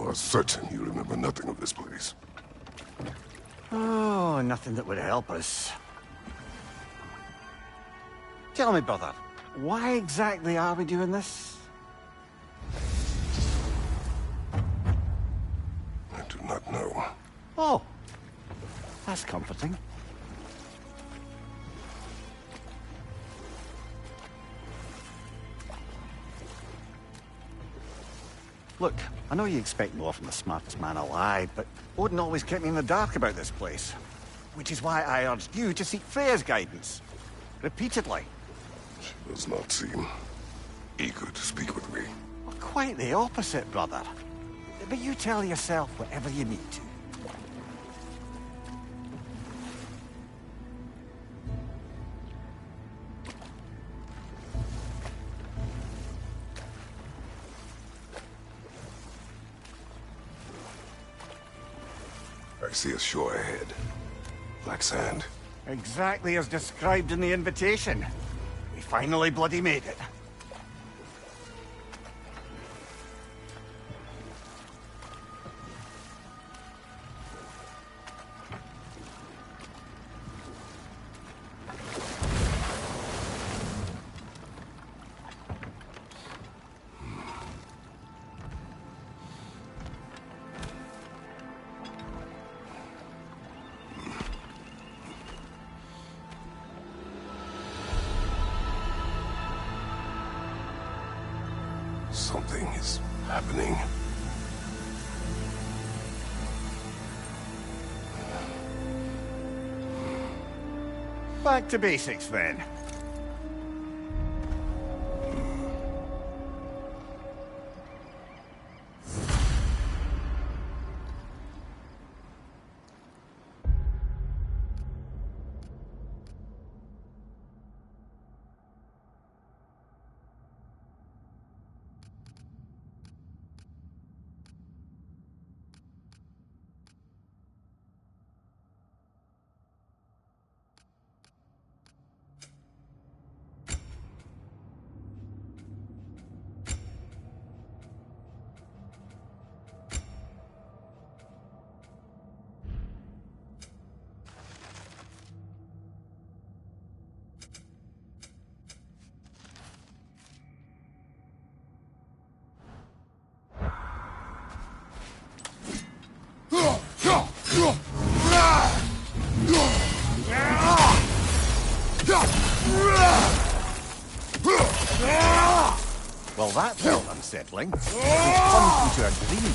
are certain you remember nothing of this place. Oh, nothing that would help us. Tell me, brother, why exactly are we doing this? I do not know. Oh, that's comforting. Look, I know you expect more from the smartest man alive, but Odin always kept me in the dark about this place. Which is why I urged you to seek Freya's guidance. Repeatedly. She does not seem eager to speak with me. Well, quite the opposite, brother. But you tell yourself whatever you need to. I see a shore ahead. Black sand. Exactly as described in the invitation. We finally bloody made it. Something is happening. Back to basics, then. Well, that felt unsettling. It plunged into a dream.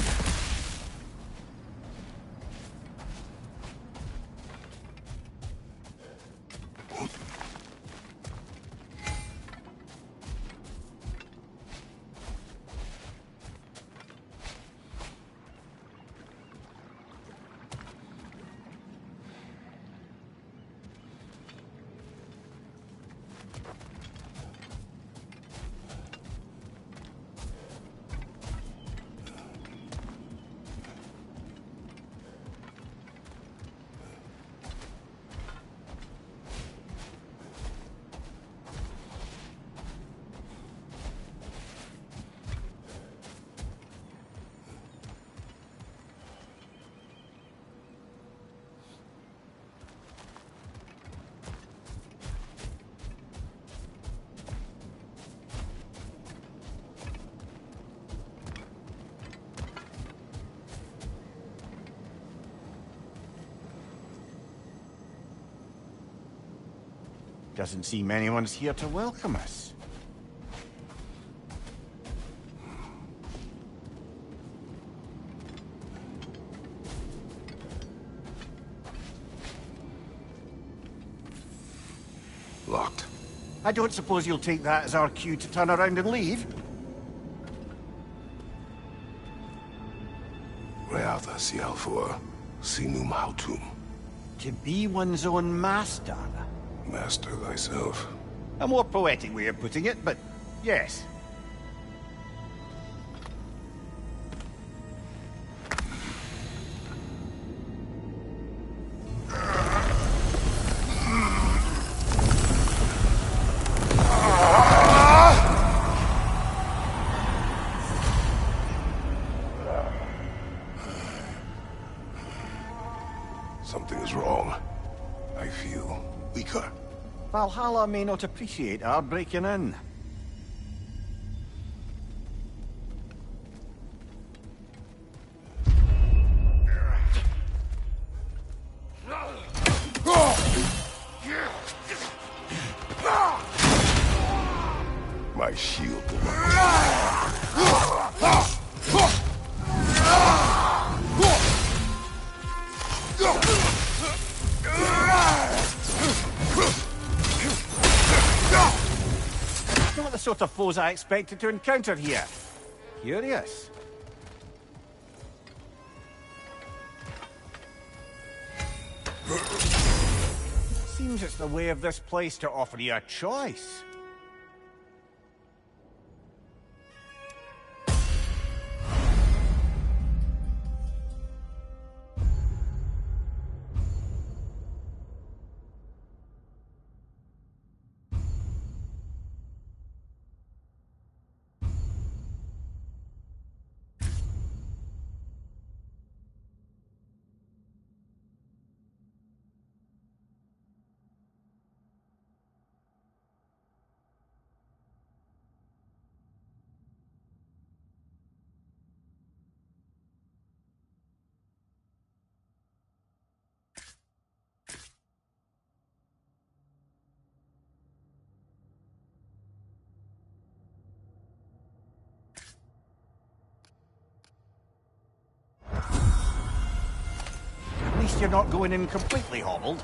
Doesn't seem anyone's here to welcome us. Locked. I don't suppose you'll take that as our cue to turn around and leave? Reatha Sialfor, Sinum Hautum. To be one's own master. Master thyself. A more poetic way of putting it, but yes. Something is wrong. I feel weaker. Valhalla may not appreciate our breaking in. My shield will Not the sort of foes I expected to encounter here. Curious. Seems it's the way of this place to offer you a choice. At least you're not going in completely hobbled.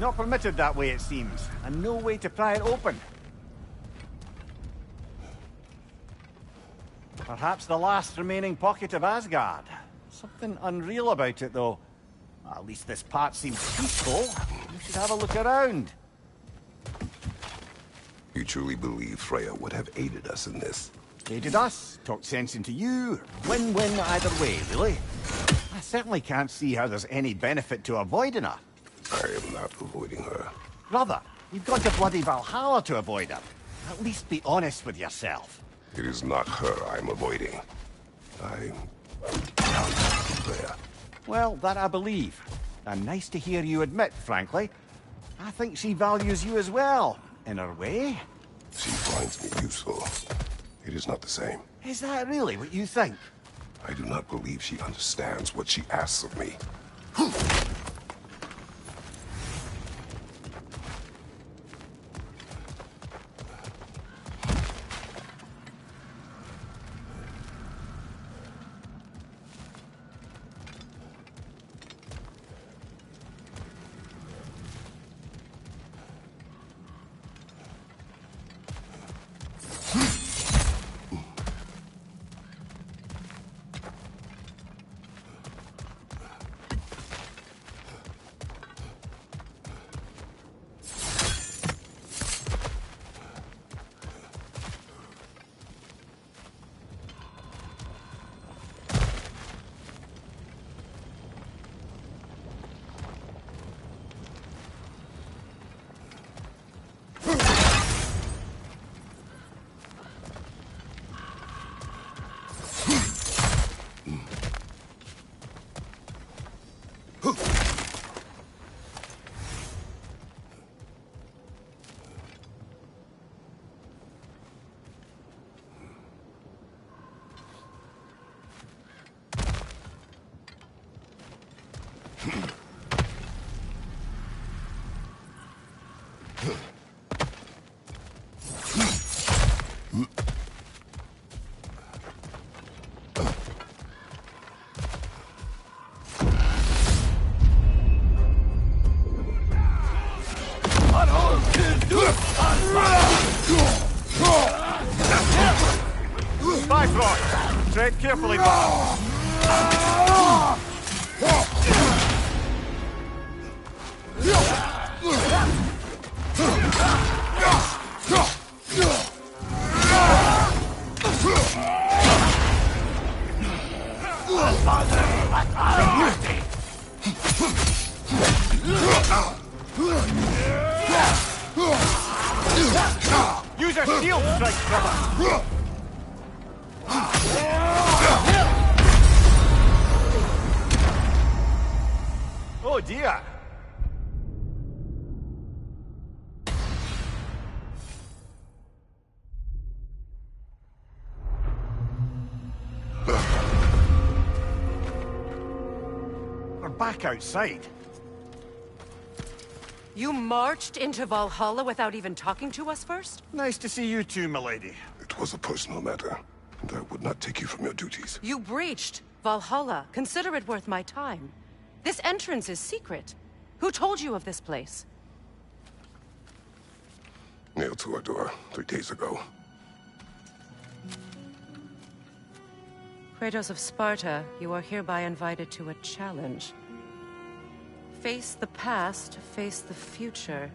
Not permitted that way, it seems, and no way to pry it open. Perhaps the last remaining pocket of Asgard. Something unreal about it, though. Well, at least this part seems peaceful. We should have a look around. You truly believe Freya would have aided us in this? Aided us, talked sense into you. Win-win either way, really. I certainly can't see how there's any benefit to avoiding her. I am not avoiding her. Brother, you've gone to bloody Valhalla to avoid her. At least be honest with yourself. It is not her I'm avoiding. I'm Freya. Well, that I believe. And nice to hear you admit, frankly. I think she values you as well, in her way. She finds me useful. It is not the same. Is that really what you think? I do not believe she understands what she asks of me. Tread carefully, Bob. Use your shield strike, brother! Oh dear! We're back outside. You marched into Valhalla without even talking to us first? Nice to see you too, milady. It was a personal matter, and I would not take you from your duties. You breached Valhalla. Consider it worth my time. This entrance is secret. Who told you of this place? Nailed to our door 3 days ago. Kratos of Sparta, you are hereby invited to a challenge. Face the past, face the future.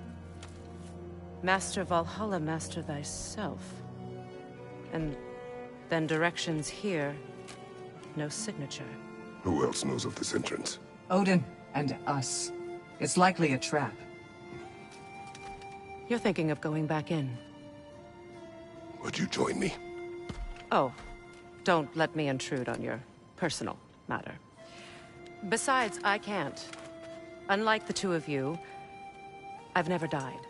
Master Valhalla, master thyself. And then directions here, no signature. Who else knows of this entrance? Odin and us. It's likely a trap. You're thinking of going back in. Would you join me? Oh, don't let me intrude on your personal matter. Besides, I can't. Unlike the two of you, I've never died.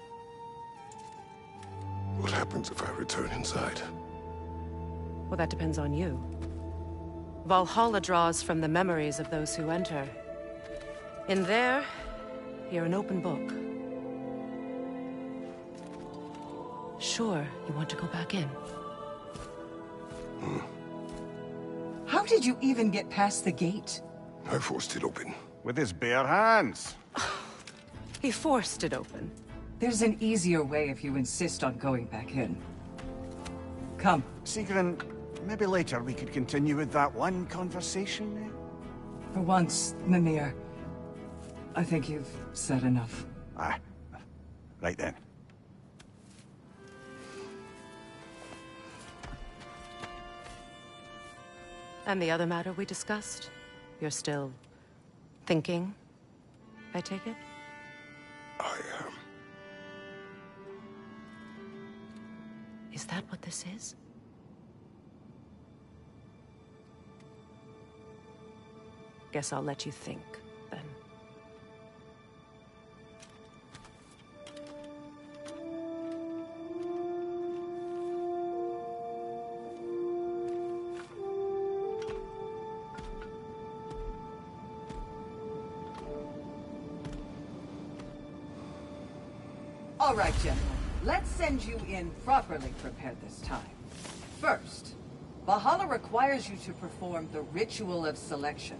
What happens if I return inside? Well, that depends on you. Valhalla draws from the memories of those who enter. In there, you're an open book. Sure, you want to go back in. How did you even get past the gate? I forced it open. With his bare hands. He forced it open. There's an easier way if you insist on going back in. Come. Sigrun, maybe later we could continue with that one conversation, eh? For once, Mimir, I think you've said enough. Ah, right then. And the other matter we discussed? You're still thinking, I take it? I am. Is that what this is? Guess I'll let you think, then. All right, gentlemen. Let's send you in properly prepared this time. First, Valhalla requires you to perform the ritual of selection.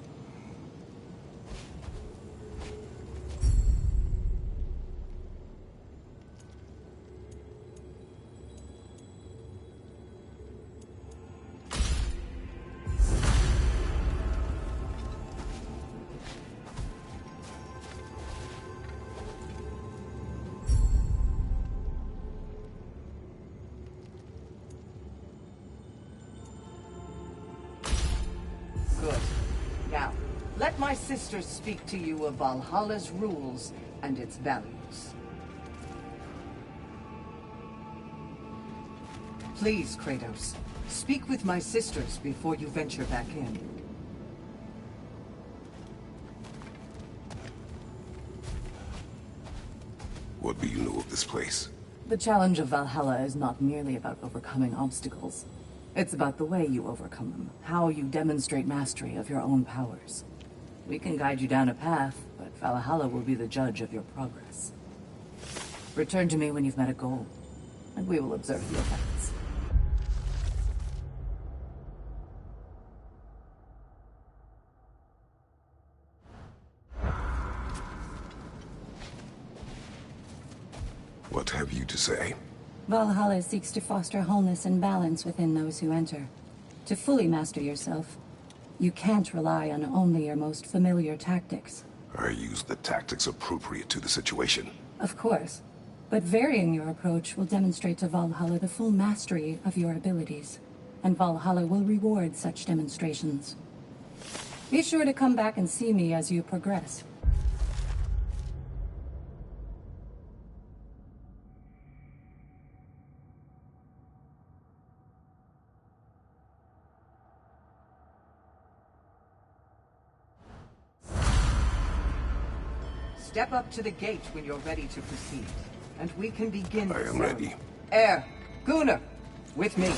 Good. Now, let my sisters speak to you of Valhalla's rules and its values. Please, Kratos, speak with my sisters before you venture back in. What do you know of this place? The challenge of Valhalla is not merely about overcoming obstacles. It's about the way you overcome them, how you demonstrate mastery of your own powers. We can guide you down a path, but Valhalla will be the judge of your progress. Return to me when you've met a goal, and we will observe the effects. What have you to say? Valhalla seeks to foster wholeness and balance within those who enter. To fully master yourself, you can't rely on only your most familiar tactics. I use the tactics appropriate to the situation. Of course, but varying your approach will demonstrate to Valhalla the full mastery of your abilities, and Valhalla will reward such demonstrations. Be sure to come back and see me as you progress. Step up to the gate when you're ready to proceed, and we can begin. I am ready. Air, Gunnar, with me.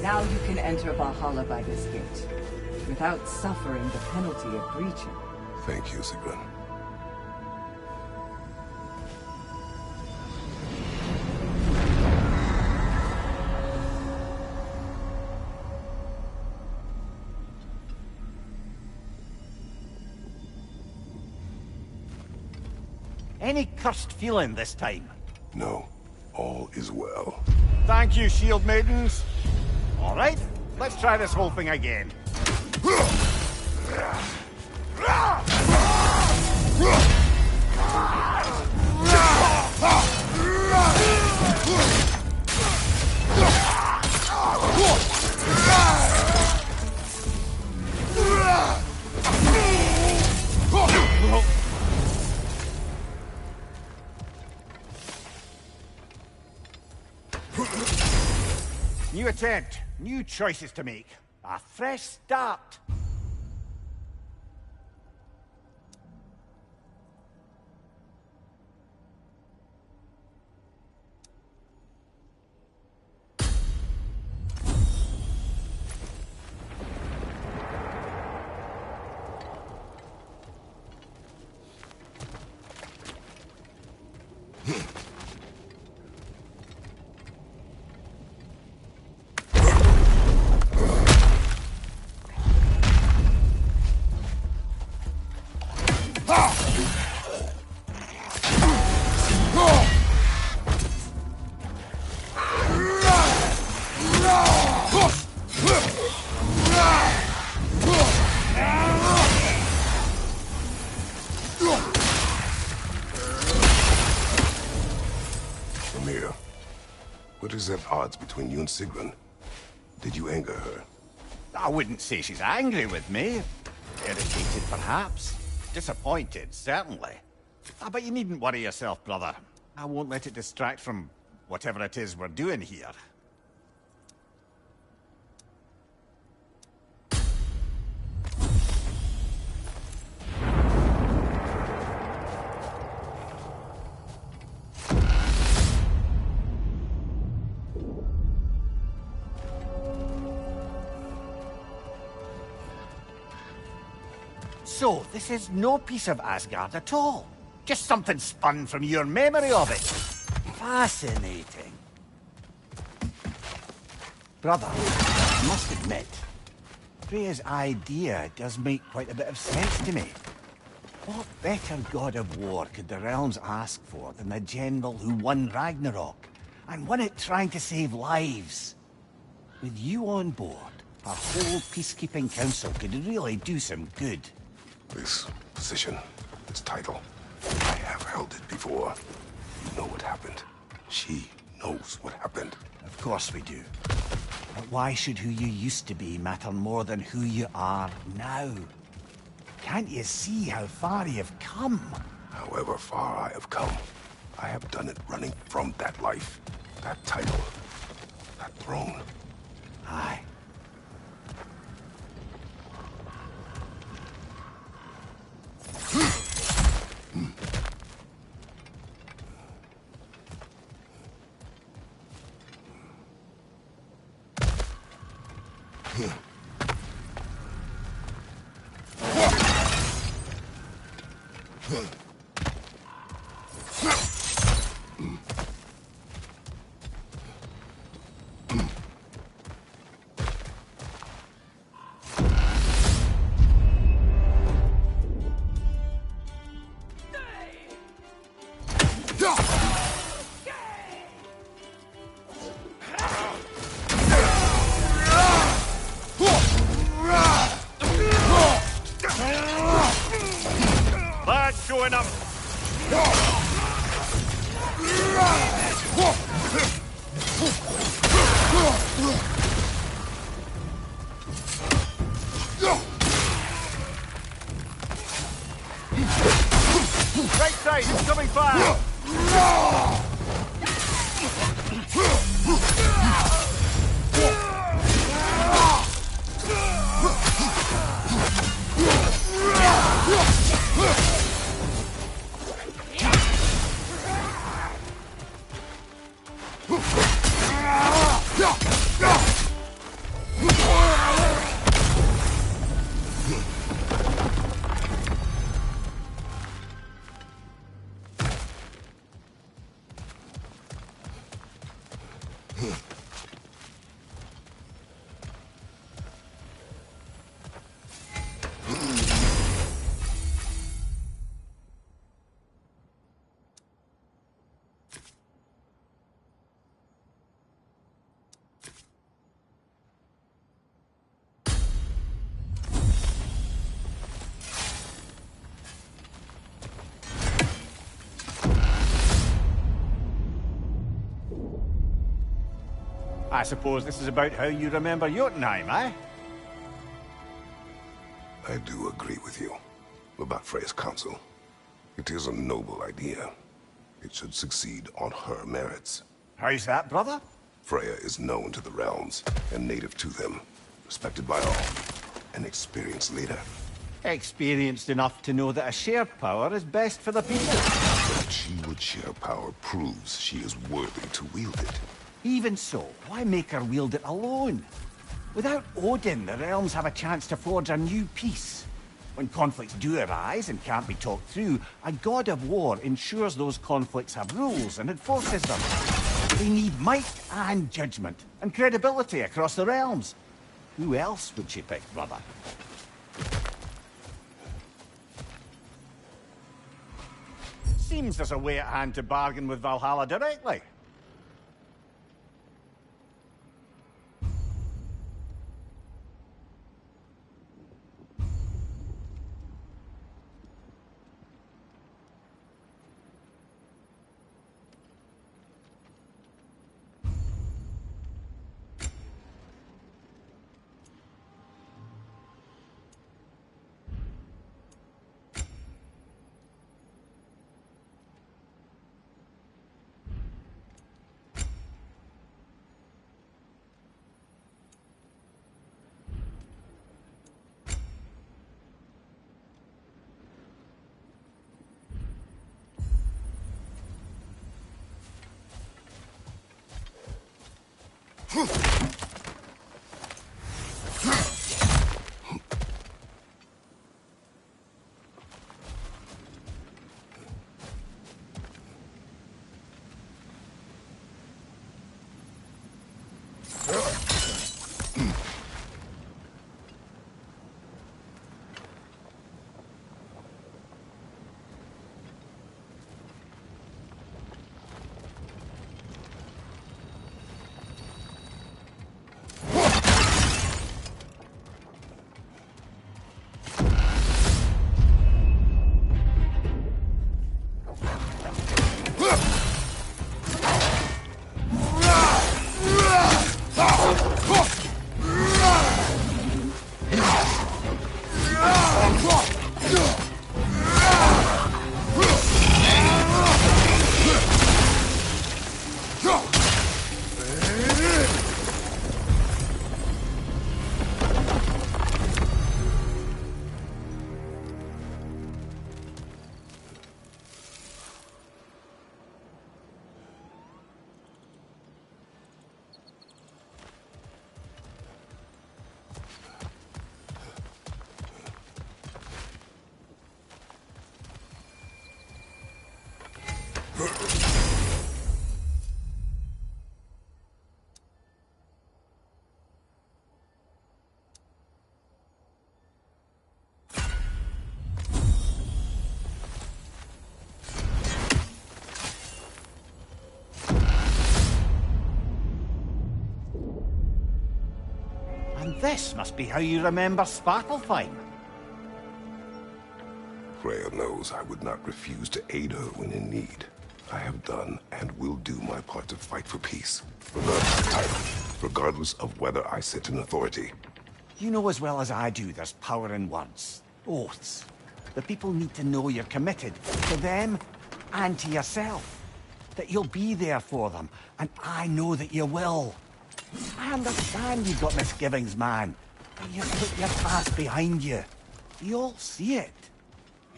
Now you can enter Valhalla by this gate, without suffering the penalty of breaching. Thank you, Sigrun. Any cursed feeling this time? No, all is well. Thank you, shield maidens. All right, let's try this whole thing again. New attempt, new choices to make. A fresh start. Amir, what is at odds between you and Sigrun? Did you anger her? I wouldn't say she's angry with me. Irritated, perhaps. Disappointed, certainly. But you needn't worry yourself, brother. I won't let it distract from whatever it is we're doing here. So, this is no piece of Asgard at all. Just something spun from your memory of it. Fascinating. Brother, I must admit, Freya's idea does make quite a bit of sense to me. What better god of war could the realms ask for than the general who won Ragnarok, and won it trying to save lives? With you on board, our whole peacekeeping council could really do some good. This position, this title, I have held it before. You know what happened. She knows what happened. Of course we do. But why should who you used to be matter more than who you are now? Can't you see how far you've come? However far I have come, I have done it running from that life, that title, that throne. Aye. going up! Right side, incoming fire! I suppose this is about how you remember Jotunheim, eh? I do agree with you about Freya's council. It is a noble idea. It should succeed on her merits. How's that, brother? Freya is known to the realms and native to them, respected by all, an experienced leader. Experienced enough to know that a shared power is best for the people. That she would share power proves she is worthy to wield it. Even so, why make her wield it alone? Without Odin, the realms have a chance to forge a new peace. When conflicts do arise and can't be talked through, a god of war ensures those conflicts have rules and enforces them. They need might and judgment, and credibility across the realms. Who else would she pick, brother? Seems there's a way at hand to bargain with Valhalla directly. And this must be how you remember Svartalfheim. Freya knows I would not refuse to aid her when in need. I have done and will do my part to fight for peace, regardless of title, regardless of whether I sit in authority. You know as well as I do there's power in words. Oaths. The people need to know you're committed. To them, and to yourself. That you'll be there for them. And I know that you will. I understand you've got misgivings, man. But you've put your past behind you. You'll see it.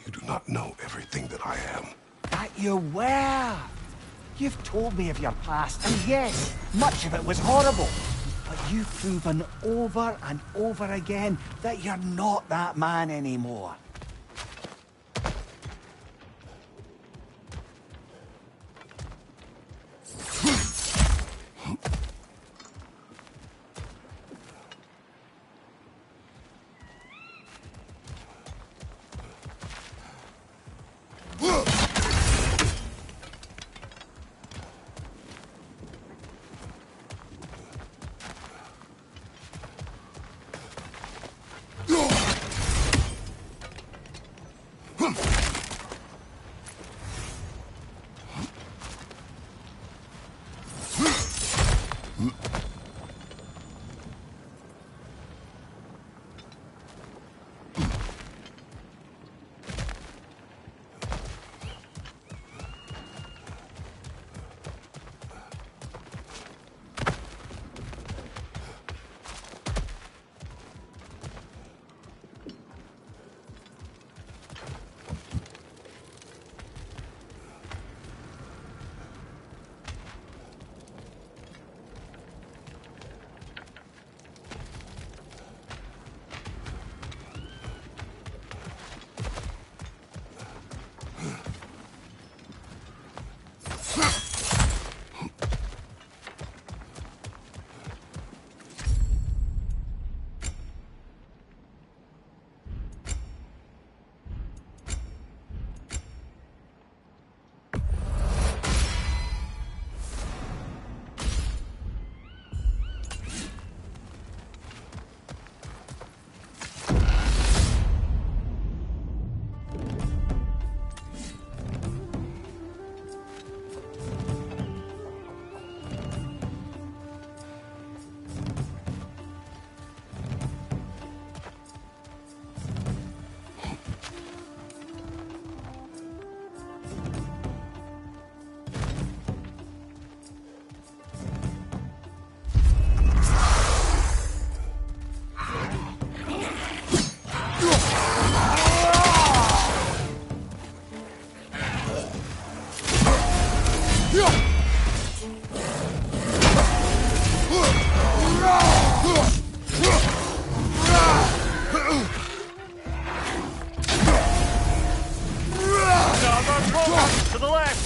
You do not know everything that I am. That you were. You've told me of your past, and yes, much of it was horrible. But you've proven over and over again that you're not that man anymore. To the left!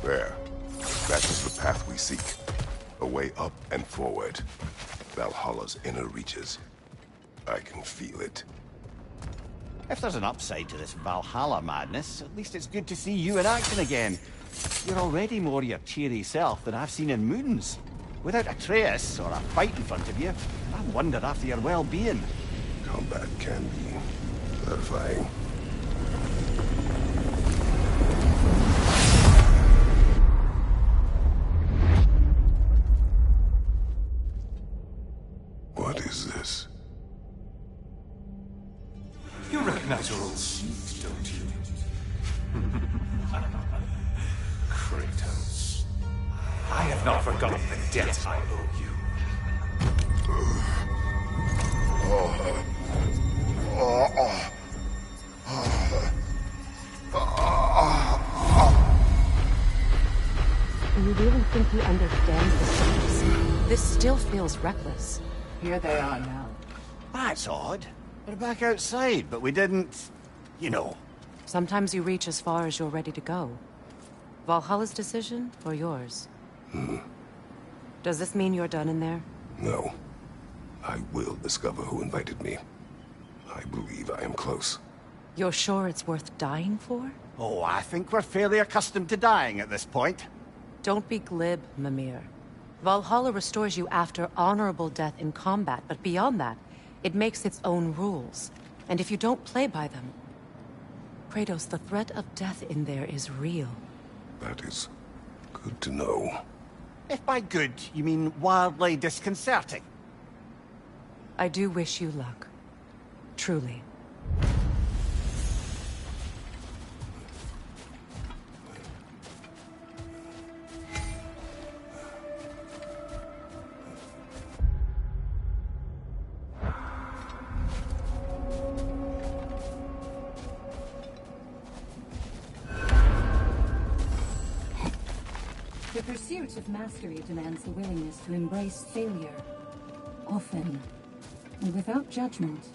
There. That is the path we seek. A way up and forward. Valhalla's inner reaches. I can feel it. If there's an upside to this Valhalla madness, at least it's good to see you in action again. You're already more your cheery self than I've seen in moons. Without Atreus or a fight in front of you, I wonder after your well-being. Combat can be gratifying. You recognize your old seat, don't you? Kratos. I have not forgotten the debt I owe you. You really think he understands the stakes? This still feels reckless. Here they are now. That's odd. We're back outside, but we didn't... you know. Sometimes you reach as far as you're ready to go. Valhalla's decision, or yours? Does this mean you're done in there? No. I will discover who invited me. I believe I am close. You're sure it's worth dying for? Oh, I think we're fairly accustomed to dying at this point. Don't be glib, Mimir. Valhalla restores you after honorable death in combat, but beyond that, it makes its own rules. And if you don't play by them... Kratos, the threat of death in there is real. That is good to know. If by good, you mean wildly disconcerting. I do wish you luck. Truly. The pursuit of mastery demands the willingness to embrace failure. Often, and without judgment.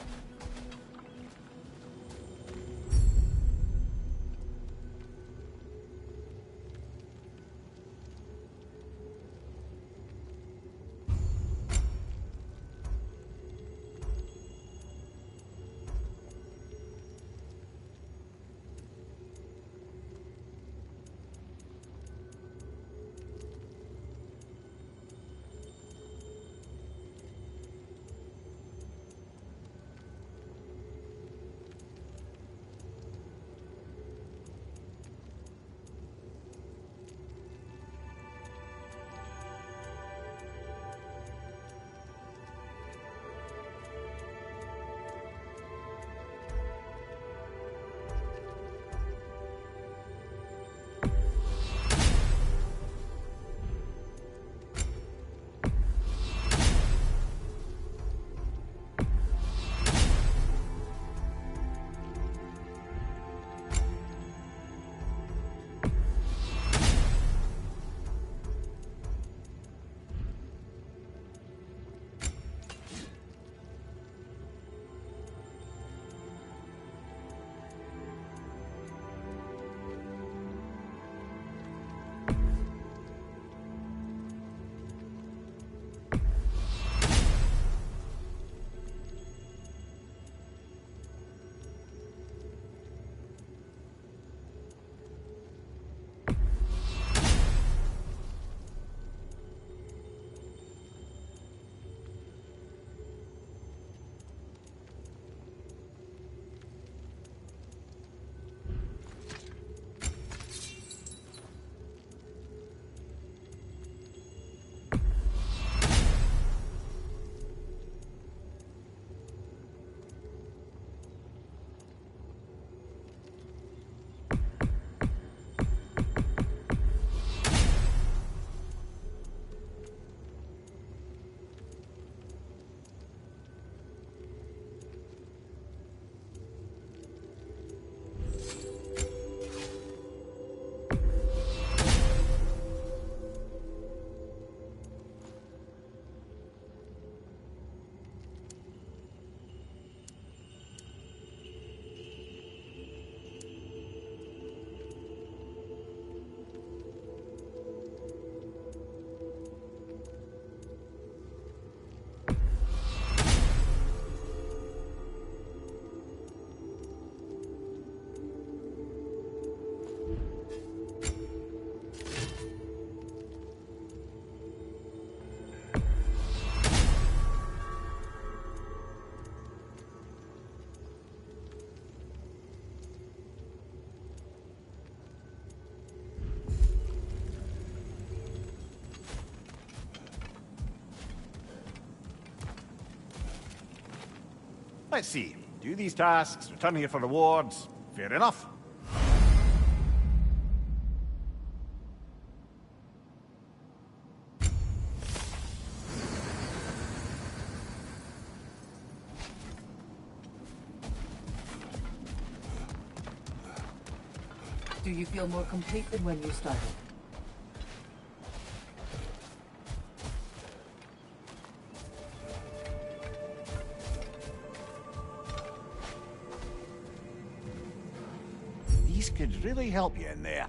Let's see. Do these tasks, return here for rewards. Fair enough. Do you feel more complete than when you started? These could really help you in there.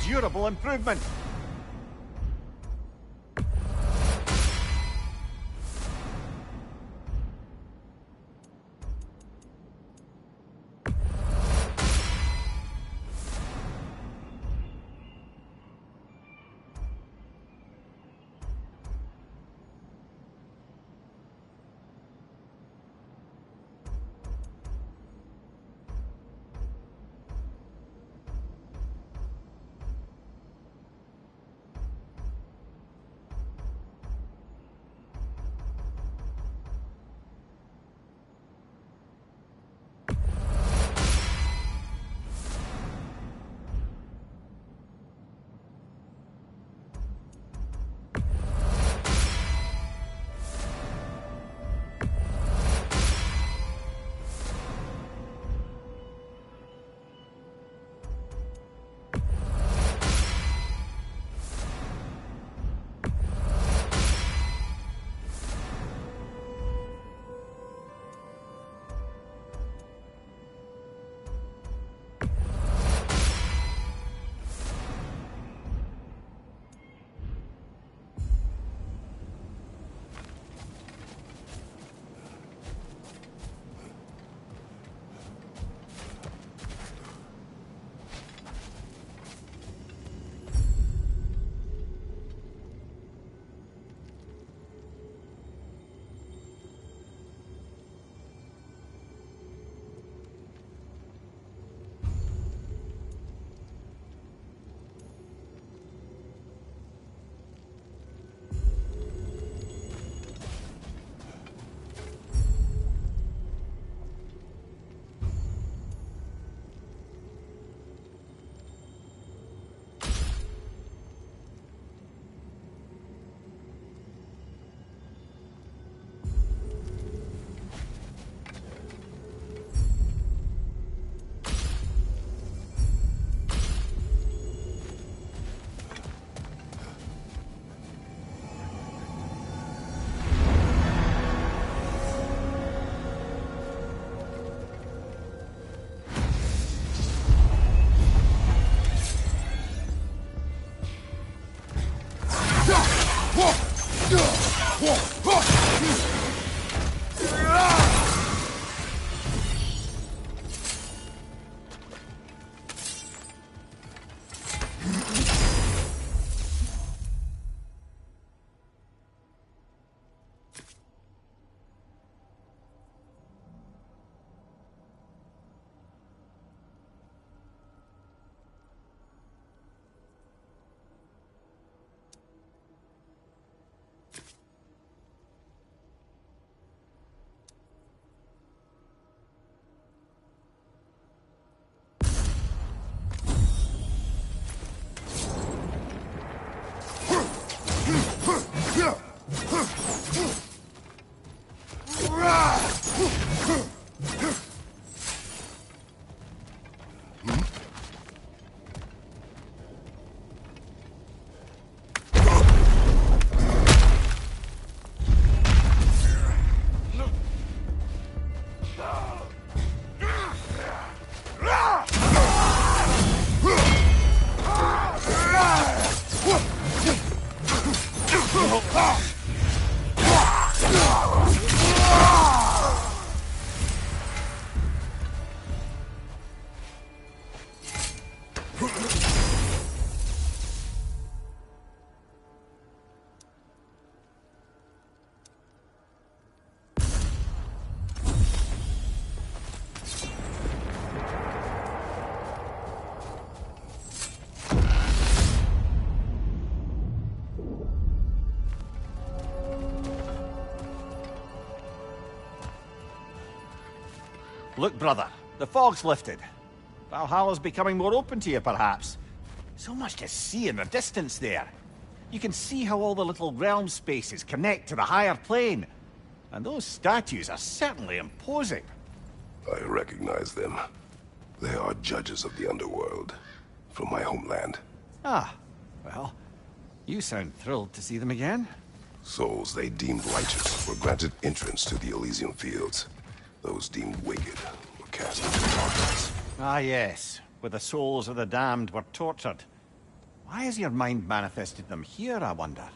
Durable improvement. Look, brother, the fog's lifted. Valhalla's becoming more open to you, perhaps. So much to see in the distance there. You can see how all the little realm spaces connect to the higher plane. And those statues are certainly imposing. I recognize them. They are judges of the underworld, from my homeland. Ah, well, you sound thrilled to see them again. Souls they deemed righteous were granted entrance to the Elysium Fields. Those deemed wicked were cast into darkness. Ah, yes, where the souls of the damned were tortured. Why has your mind manifested them here, I wonder?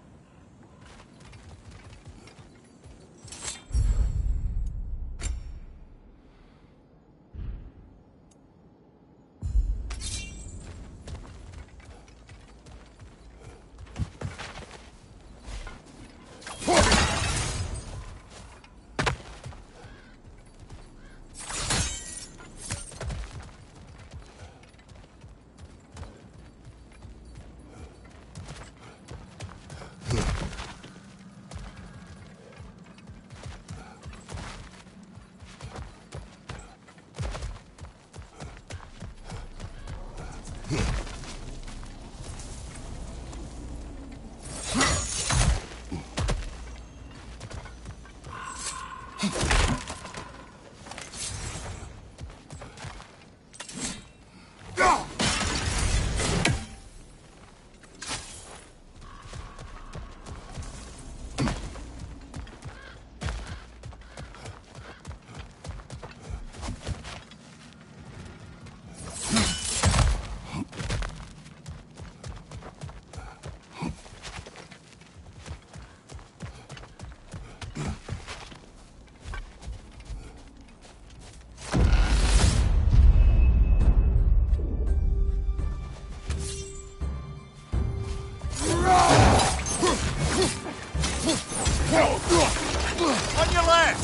On your left!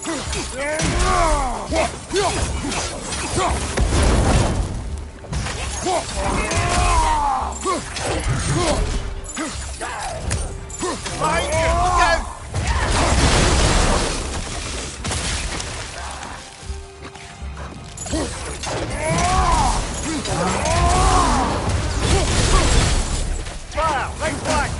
Behind you! Look out! Fire! Right flank!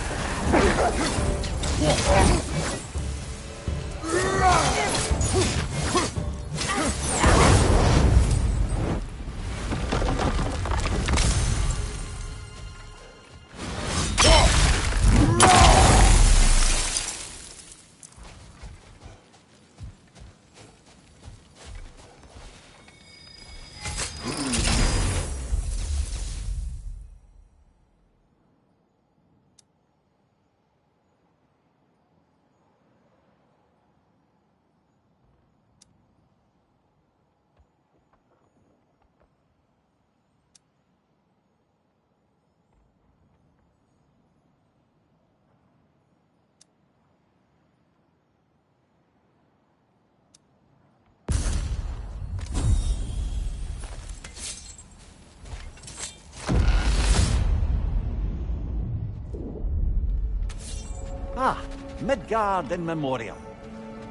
Ah, Midgard in memoriam.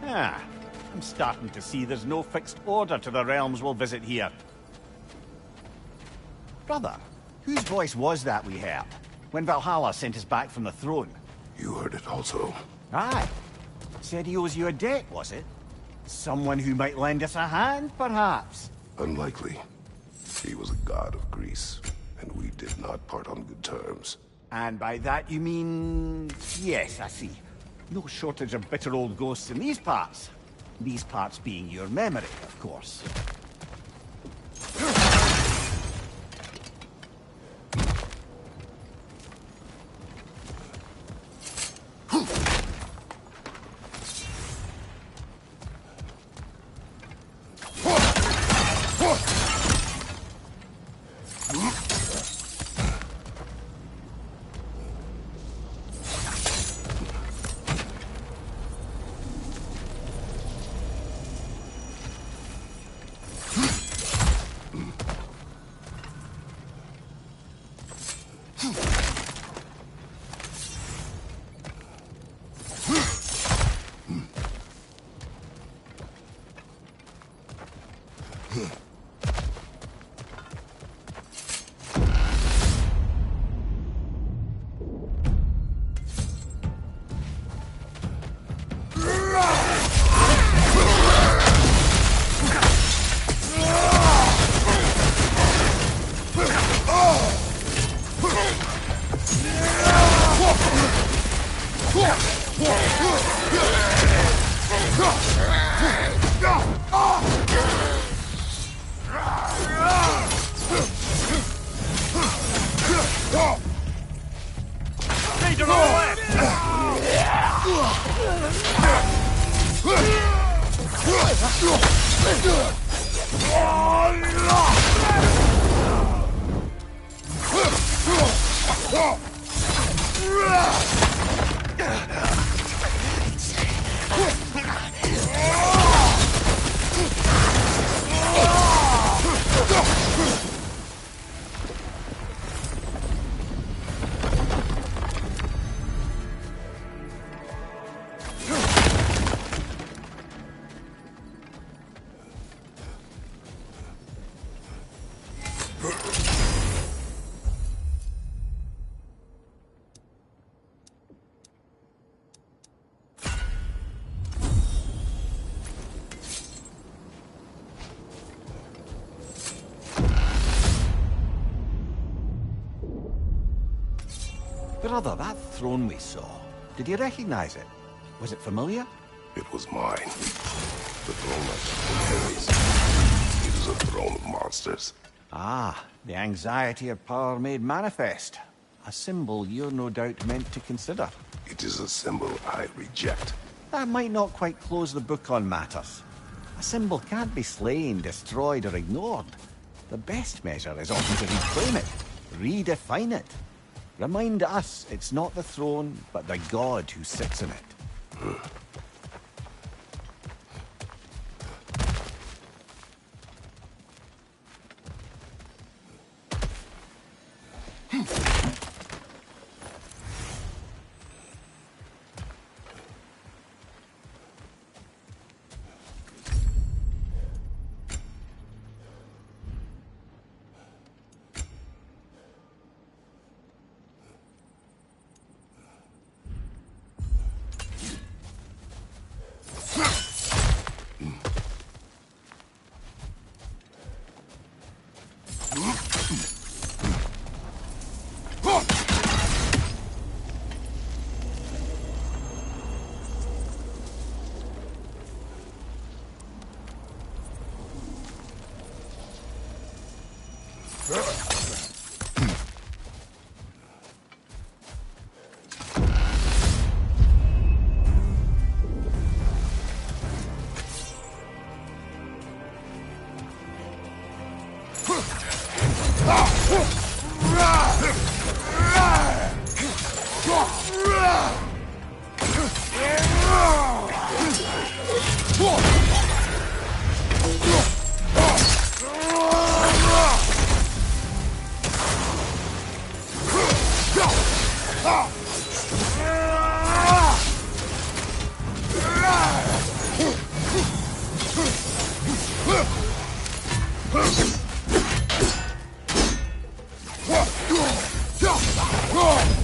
Ah, I'm starting to see there's no fixed order to the realms we'll visit here. Brother, whose voice was that we heard when Valhalla sent us back from the throne? You heard it also. Aye. Said he owes you a debt, was it? Someone who might lend us a hand, perhaps? Unlikely. He was a god of Greece, and we did not part on good terms. And by that you mean... Yes, I see. No shortage of bitter old ghosts in these parts. These parts being your memory, of course. Soldier on the left! Brother, that throne we saw, did you recognize it? Was it familiar? It was mine. The throne of Harry's. It is a throne of monsters. Ah, the anxiety of power made manifest. A symbol you're no doubt meant to consider. It is a symbol I reject. That might not quite close the book on matters. A symbol can't be slain, destroyed, or ignored. The best measure is often to reclaim it, redefine it. Remind us it's not the throne, but the god who sits in it.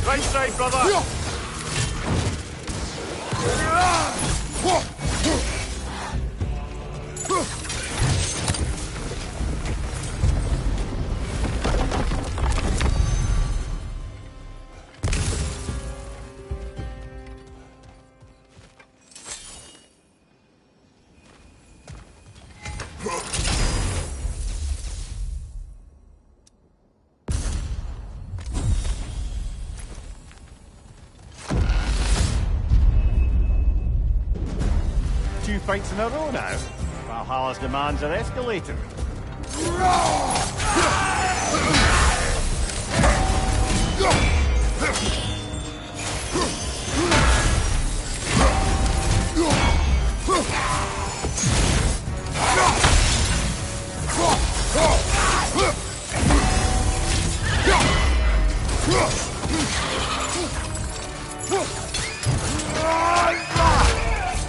Right side, brother! Two fights in a row now. Valhalla's demands are escalating.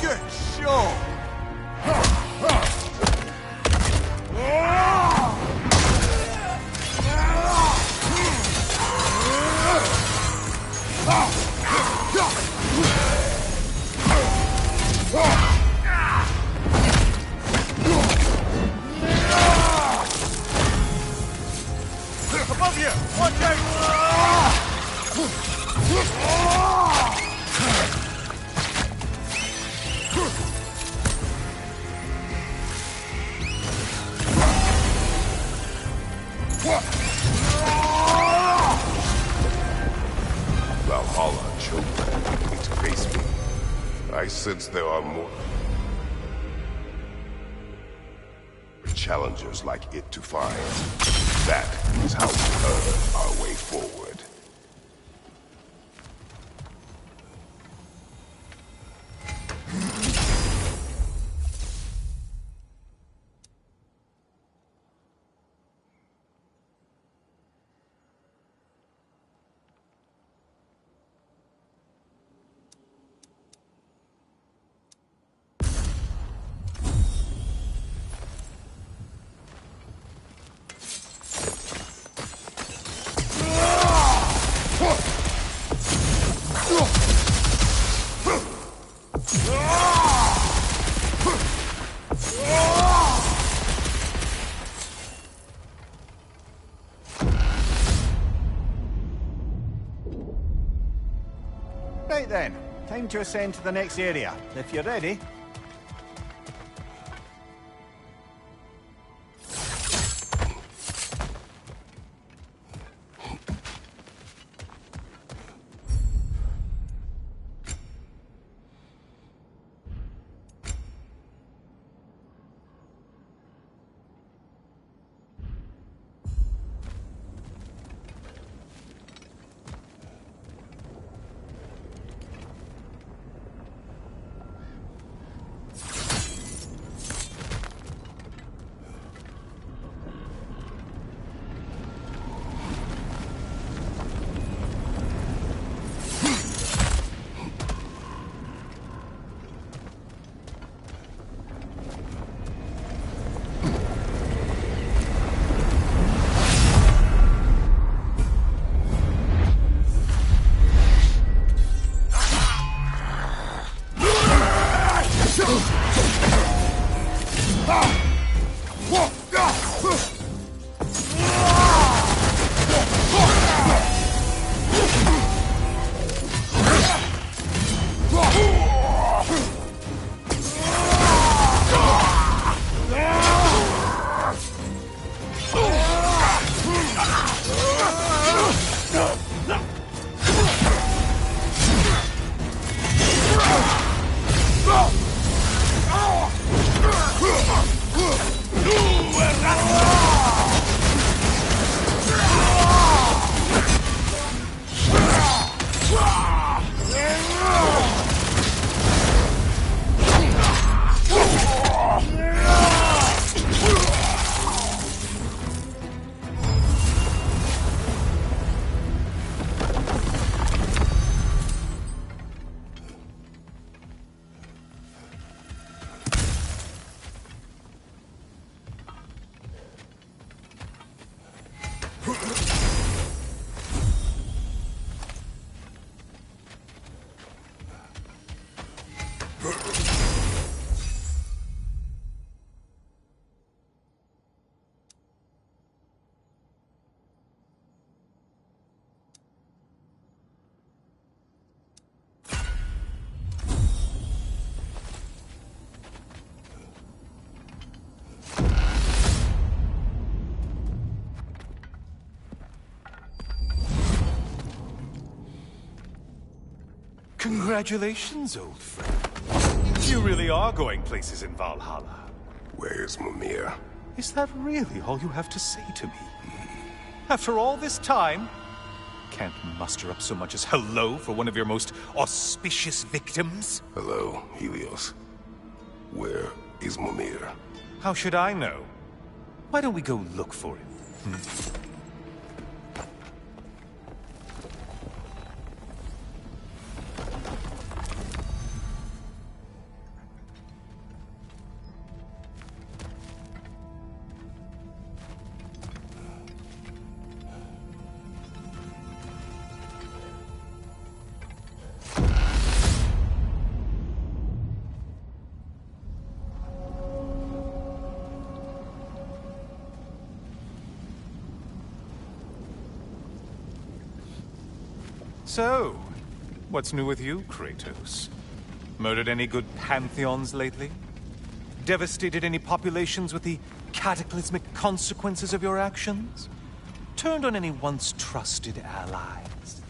Good show! Above you! Watch out! Valhalla Valhalla chosen me to face me. I sense there are more challengers like it to find. That is how we earn our way forward. Right then, time to ascend to the next area. If you're ready. Congratulations, old friend. You really are going places in Valhalla. Where's Mimir? Is that really all you have to say to me? After all this time? Can't muster up so much as hello for one of your most auspicious victims? Hello, Helios. Where is Mimir? How should I know? Why don't we go look for him? So, what's new with you, Kratos? Murdered any good pantheons lately? Devastated any populations with the cataclysmic consequences of your actions? Turned on any once trusted allies?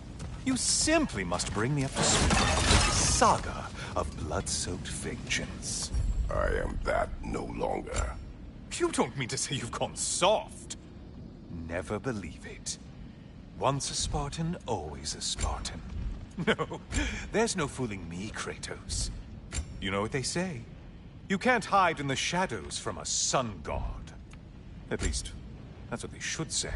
You simply must bring me up to speed on the saga of blood-soaked vengeance. I am that no longer. You don't mean to say you've gone soft? Never believe it. Once a Spartan, always a Spartan. No, there's no fooling me, Kratos. You know what they say? You can't hide in the shadows from a sun god. At least, that's what they should say.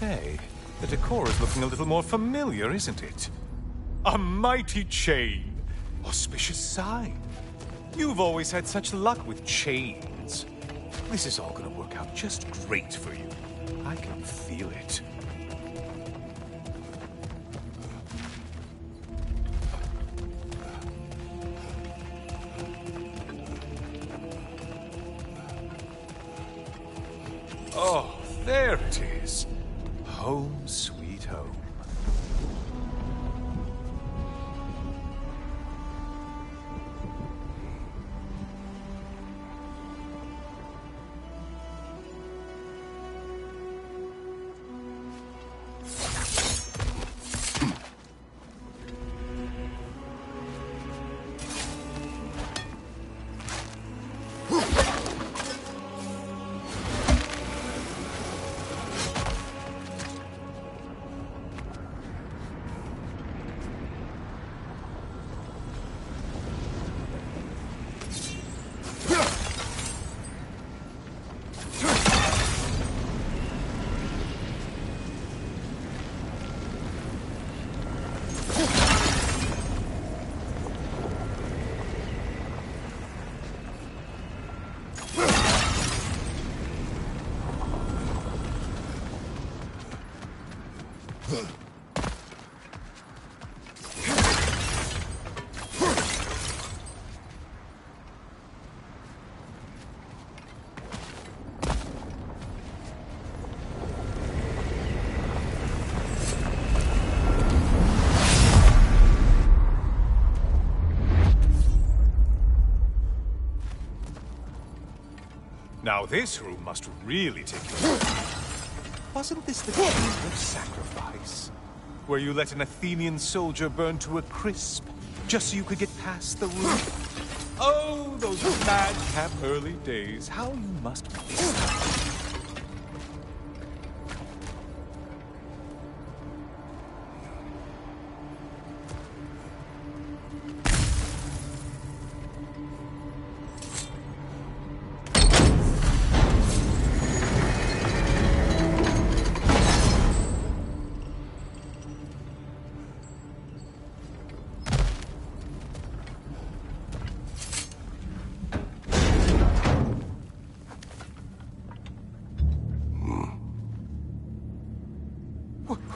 Say, the decor is looking a little more familiar, isn't it? A mighty chain. Auspicious sign. You've always had such luck with chains. This is all gonna work out just great for you. I can feel it. Oh, there it is. Home sweet home. Now this room must really take you. Wasn't this the game of sacrifice? Where you let an Athenian soldier burn to a crisp, just so you could get past the roof? Oh, those madcap early days. How you must miss them.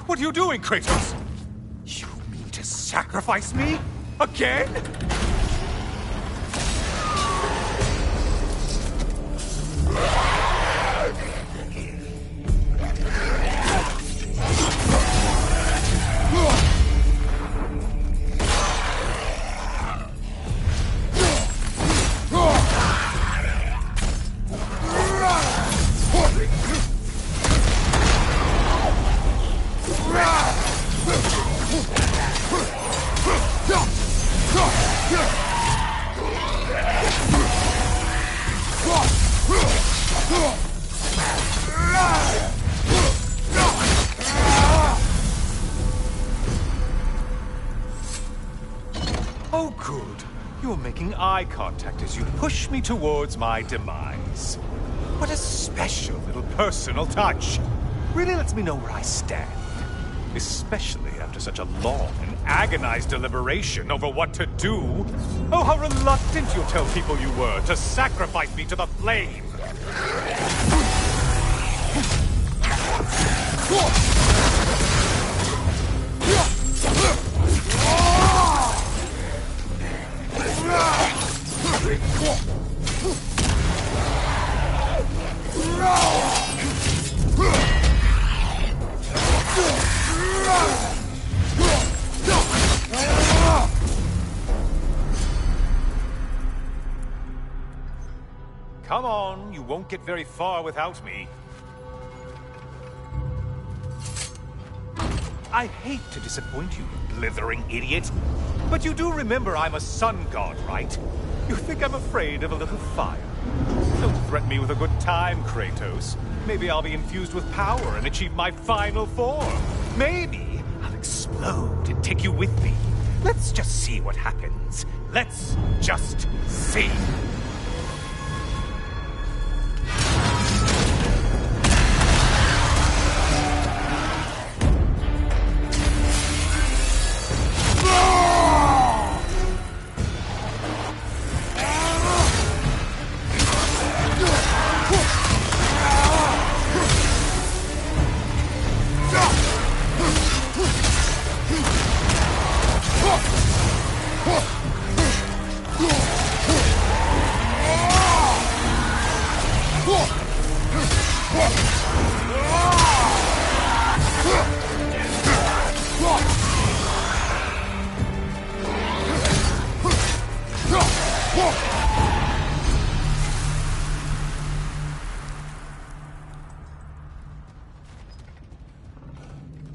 What are you doing, Kratos? You mean to sacrifice me? Again? eye contact as you push me towards my demise. What a special little personal touch. Really lets me know where I stand. Especially after such a long and agonized deliberation over what to do. Oh, how reluctant you'll tell people you were to sacrifice me to the flame. Come on, you won't get very far without me. I hate to disappoint you, blithering idiot. But you do remember I'm a sun god, right? You think I'm afraid of a little fire? Don't threaten me with a good time, Kratos. Maybe I'll be infused with power and achieve my final form. Maybe I'll explode and take you with me. Let's just see what happens. Let's just see.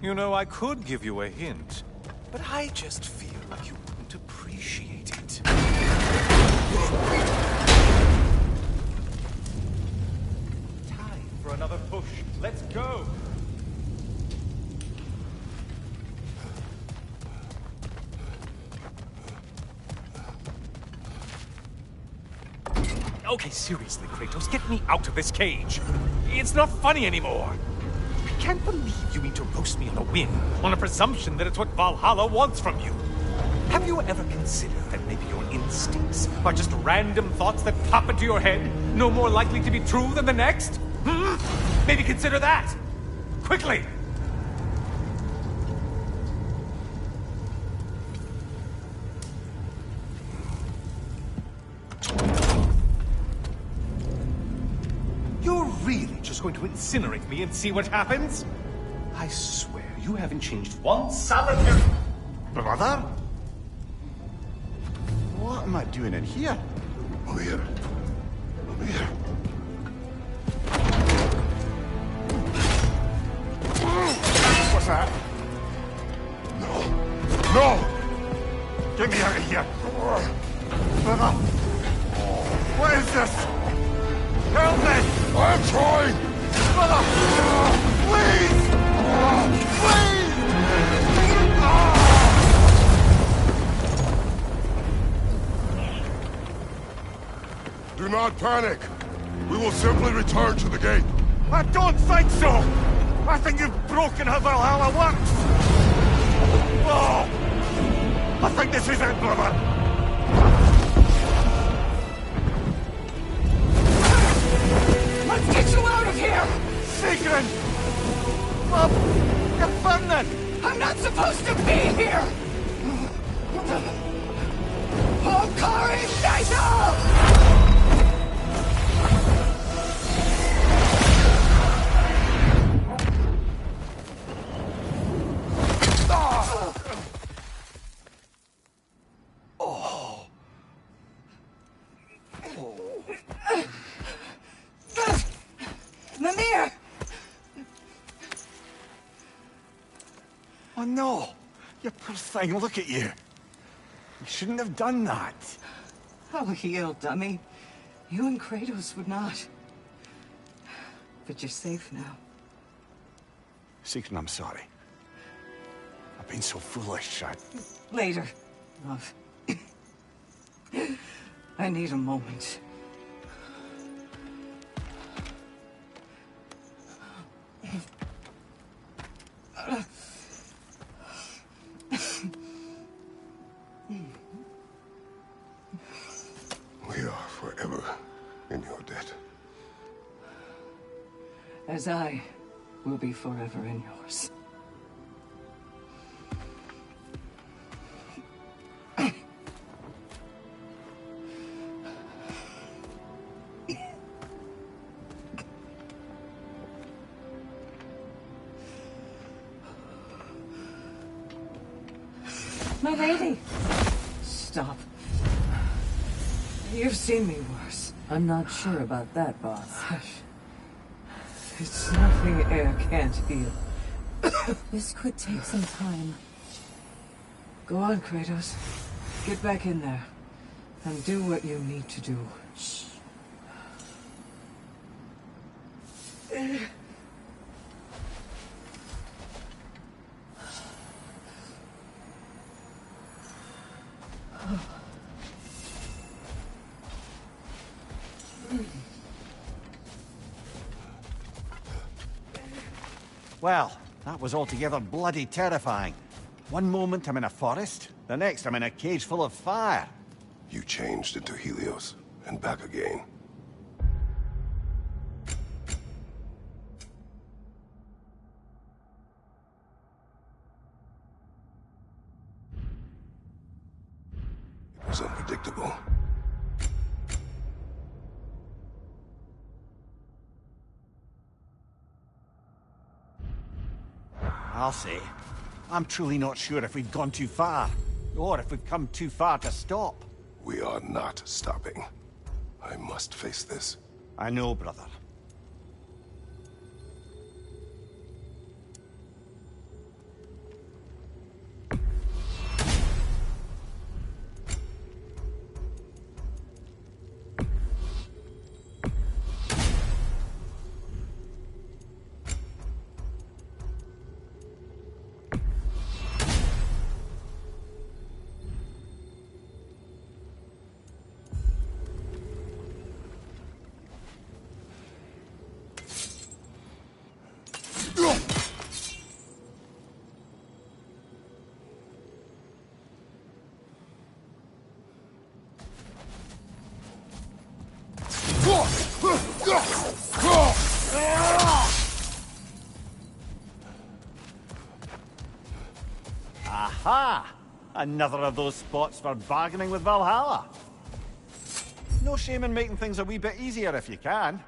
You know, I could give you a hint, but I just feel like you wouldn't appreciate it. Time for another push. Let's go! Okay, seriously, Kratos, get me out of this cage. It's not funny anymore. I can't believe you mean to roast me on a whim, on a presumption that it's what Valhalla wants from you. Have you ever considered that maybe your instincts are just random thoughts that pop into your head, no more likely to be true than the next? Maybe consider that! Quickly! You're really just going to incinerate me and see what happens? I swear, you haven't changed one solitary... Brother? What am I doing in here? Over here. Over here. What's that? No. No! Get me out of here! Brother! What is this? Help me! I'm trying! Brother! Please! Please! Do not panic. We will simply return to the gate. I don't think so! I think you've broken how Valhalla works! Oh! I think this is it, brother! Let's get you out of here! Sigrun! Love, you're burning! I'm not supposed to be here! Hokari Naito! Mimir! Oh no! You poor thing, look at you! You shouldn't have done that! Oh, heal, dummy. You and Kratos would not. But you're safe now. Sigrun, I'm sorry. I've been so foolish, Later, love. I need a moment. We are forever in your debt. As I will be forever in yours. My lady! Stop. You've seen me worse. I'm not sure about that, boss. Hush. It's nothing air can't heal. This could take some time. Go on, Kratos. Get back in there. And do what you need to do. Shh. Well, that was altogether bloody terrifying. One moment I'm in a forest, the next I'm in a cage full of fire. You changed into Helios, and back again. It was unpredictable. I'll say, I'm truly not sure if we've gone too far, or if we've come too far to stop. We are not stopping. I must face this. I know, brother. Aha! Another of those spots for bargaining with Valhalla. No shame in making things a wee bit easier if you can.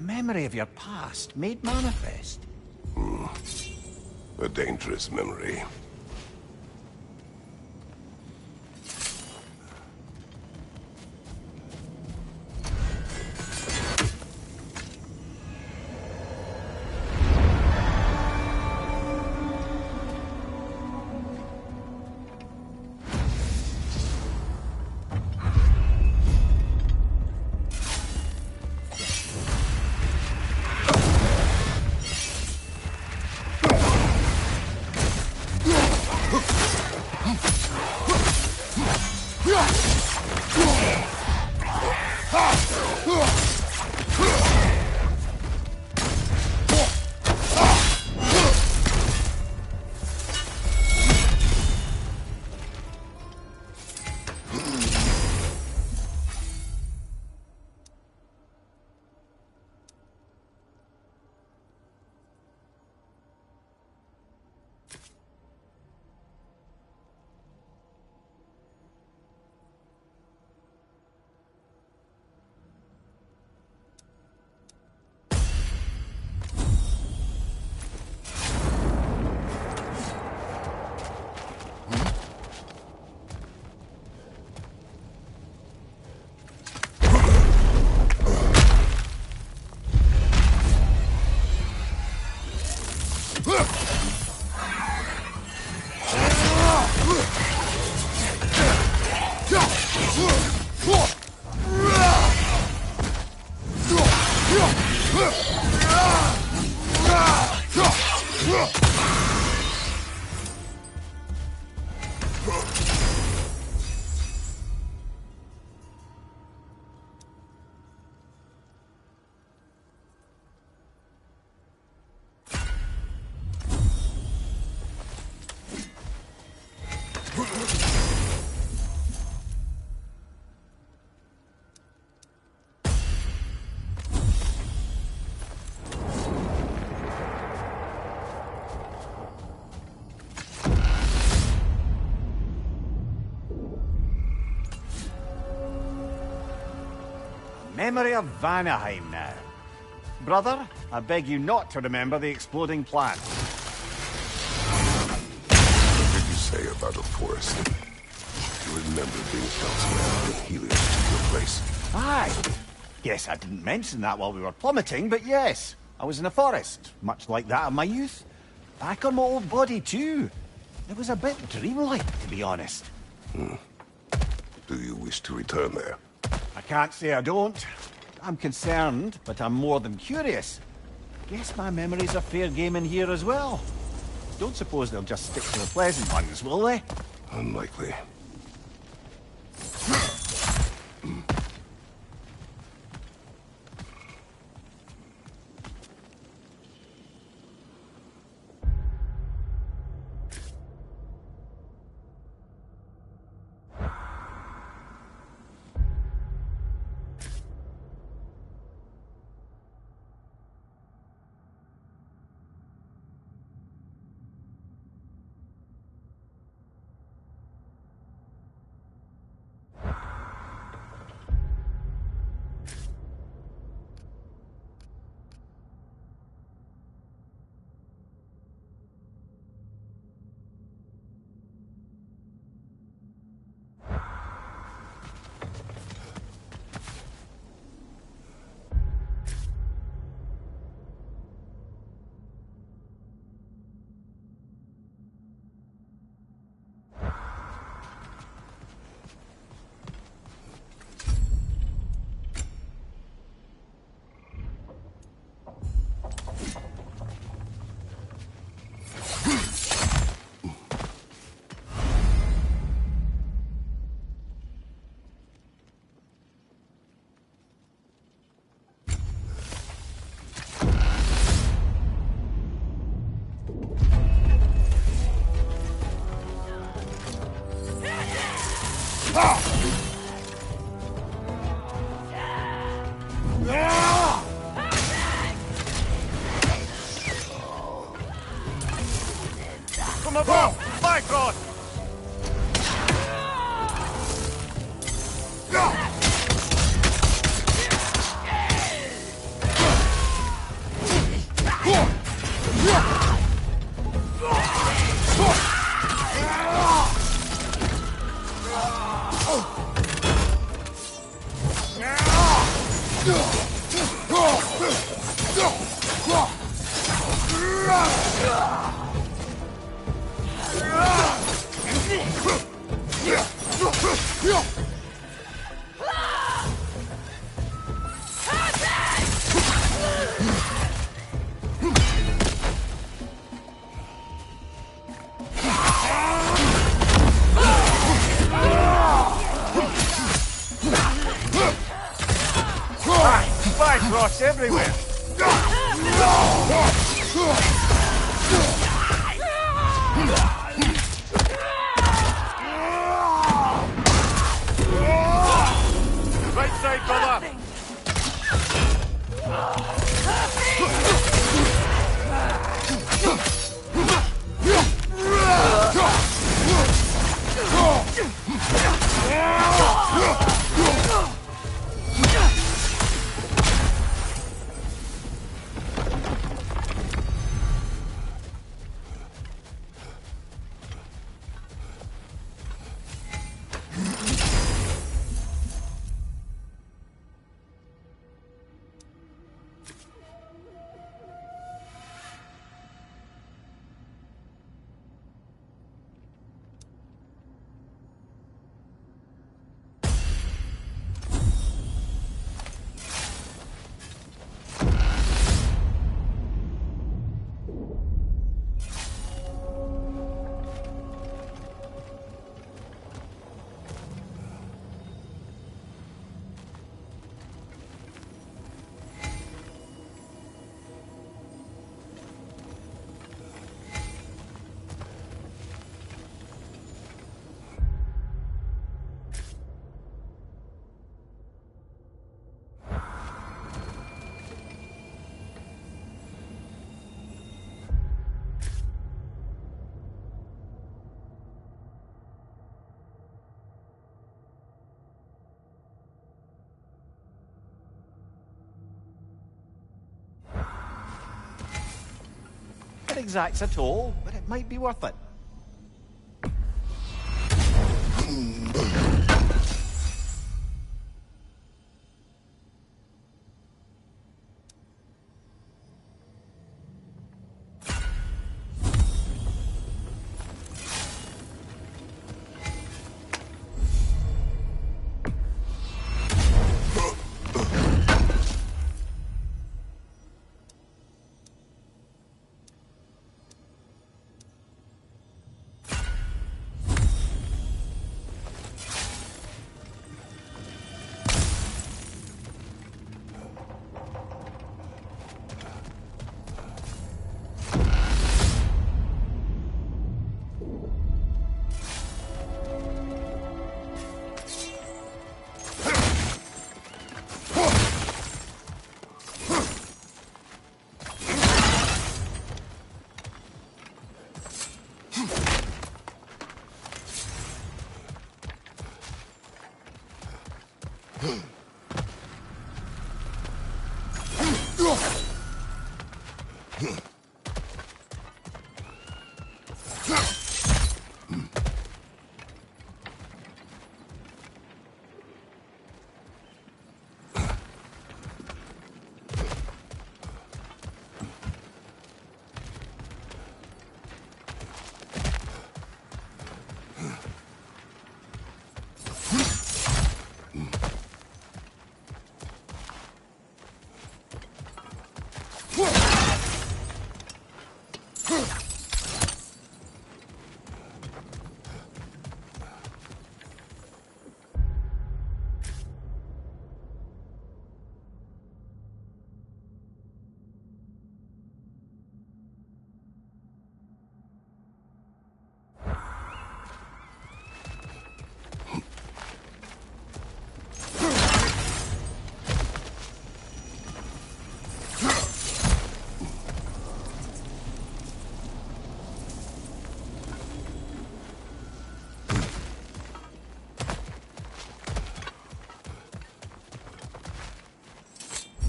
memory of your past made manifest. A dangerous memory. Memory of Vanaheim now. Brother, I beg you not to remember the exploding plant. What did you say about a forest? You remember being elsewhere in Helios to your place? Aye. Guess I didn't mention that while we were plummeting, but yes. I was in a forest, much like that of my youth. Back on my old body, too. It was a bit dreamlike, to be honest. Do you wish to return there? I can't say I don't. I'm concerned, but I'm more than curious. Guess my memories are fair game in here as well. Don't suppose they'll just stick to the pleasant ones, will they? Unlikely. From above! My God! Bifrost everywhere! Right side, brother! It exacts a toll, but it might be worth it.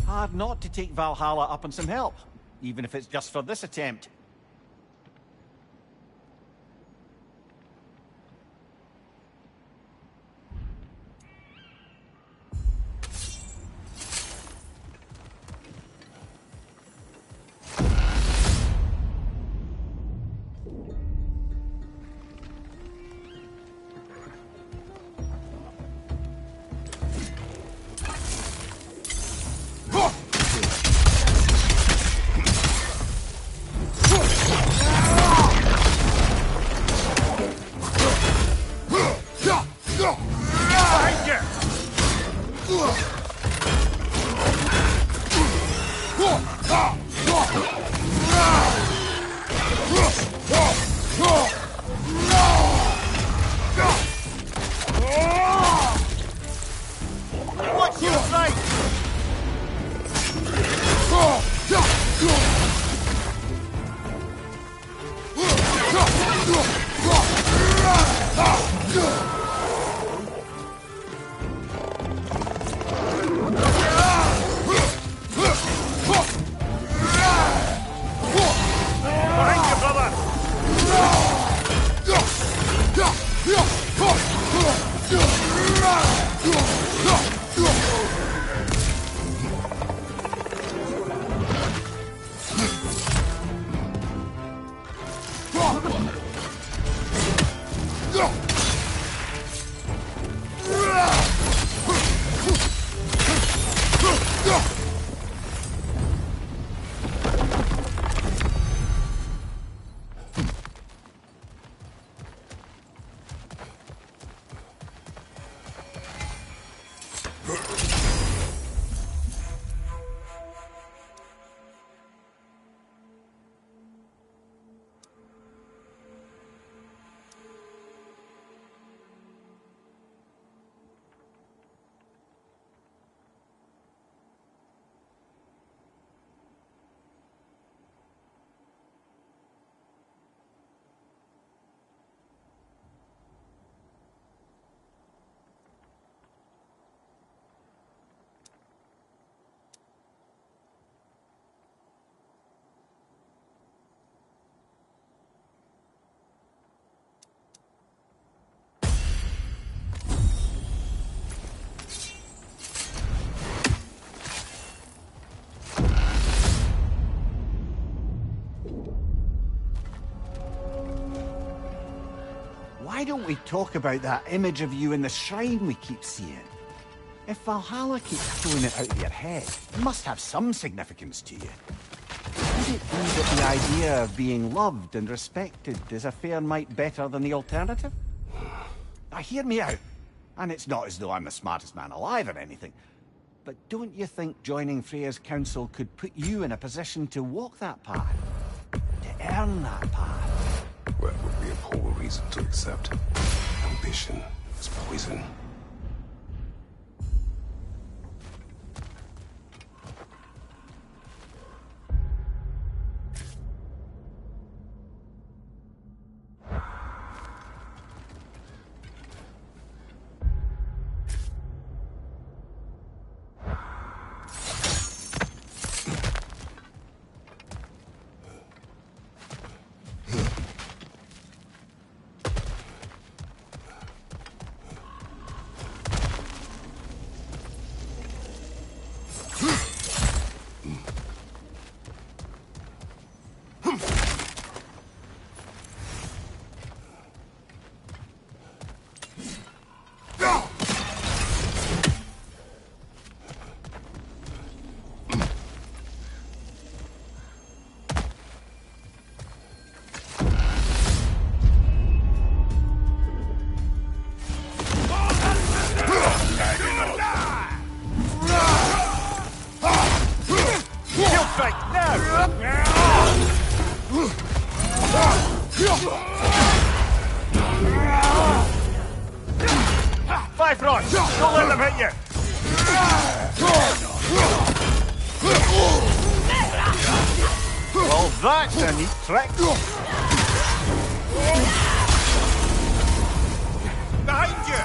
Hard not to take Valhalla up on some help, even if it's just for this attempt. don't we talk about that image of you in the shrine we keep seeing? If Valhalla keeps throwing it out of your head, it must have some significance to you. Could it be that the idea of being loved and respected is a fair mite better than the alternative? Now hear me out, and it's not as though I'm the smartest man alive or anything, but don't you think joining Freya's council could put you in a position to walk that path? To earn that path? Well, that would be a poor reason to accept. Ambition is poison. Bifrost! Don't let them hit you! Well, that's a neat trick. Behind you!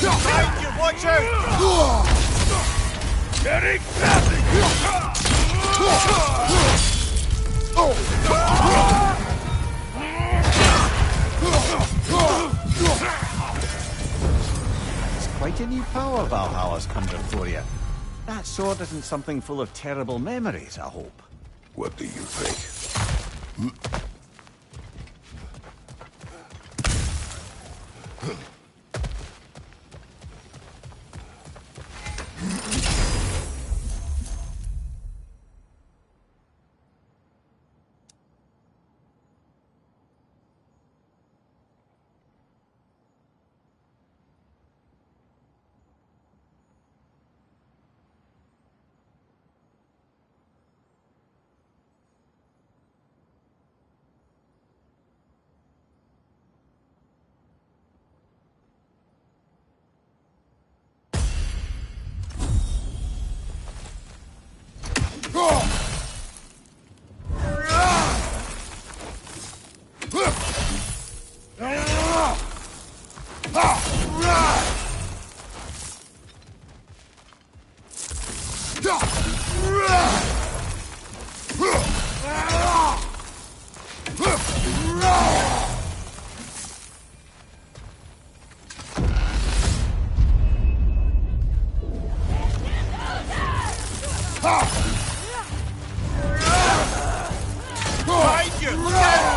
Behind you, watch out! Getting It's quite a new power Valhalla's conjured for you. That sword isn't something full of terrible memories, I hope. What do you think? Behind you! Look out!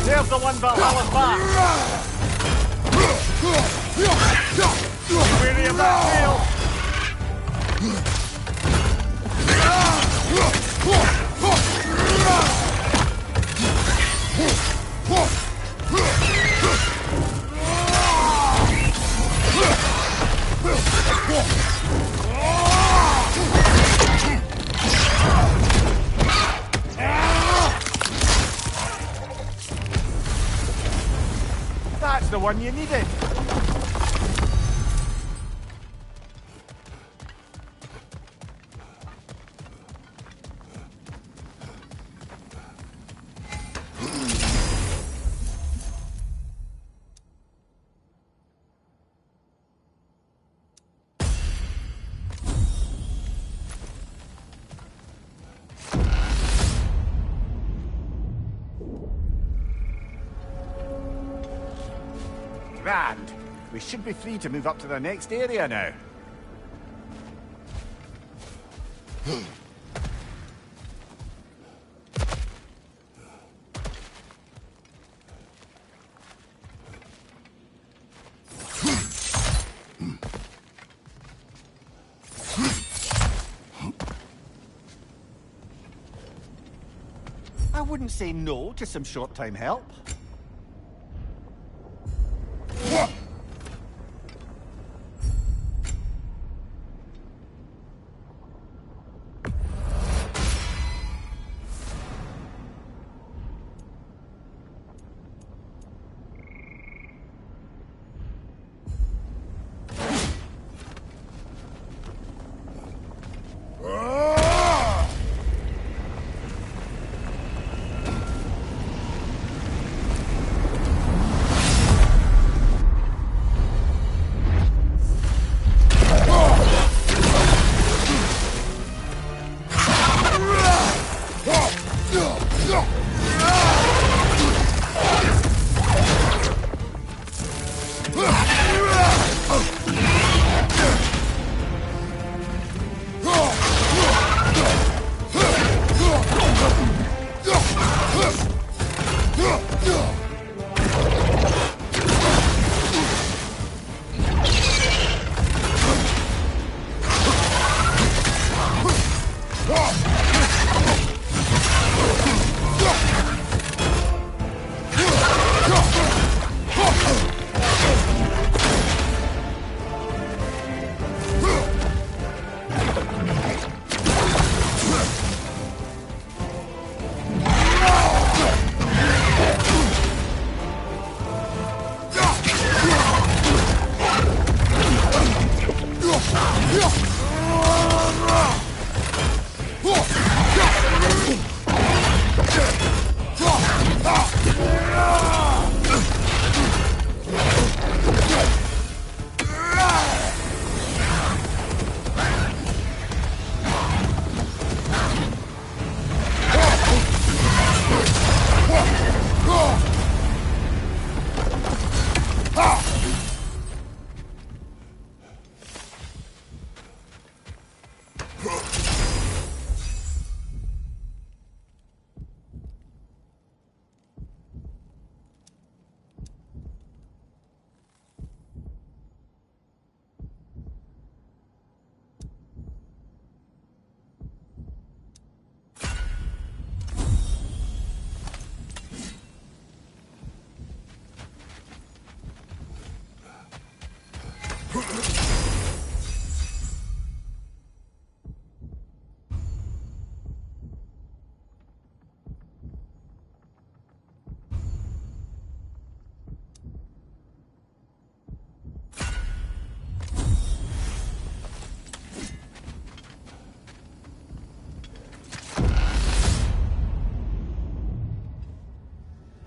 There's the one Valhalla's back! Weary of that tail! That's the one you needed! Grand. We should be free to move up to the next area now. I wouldn't say no to some short-time help.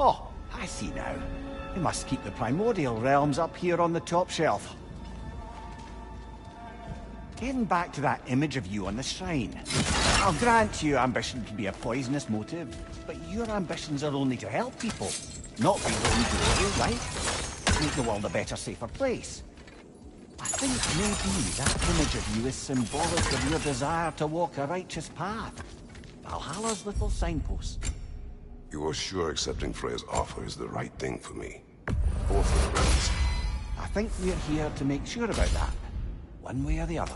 Oh, I see now. They must keep the primordial realms up here on the top shelf. Getting back to that image of you on the shrine. I'll grant you ambition can be a poisonous motive, but your ambitions are only to help people, not be willing to do, right? Make the world a better, safer place. I think maybe that image of you is symbolic of your desire to walk a righteous path. Valhalla's little signpost. You are sure accepting Freya's offer is the right thing for me? Or for the realms? I think we're here to make sure about that. One way or the other.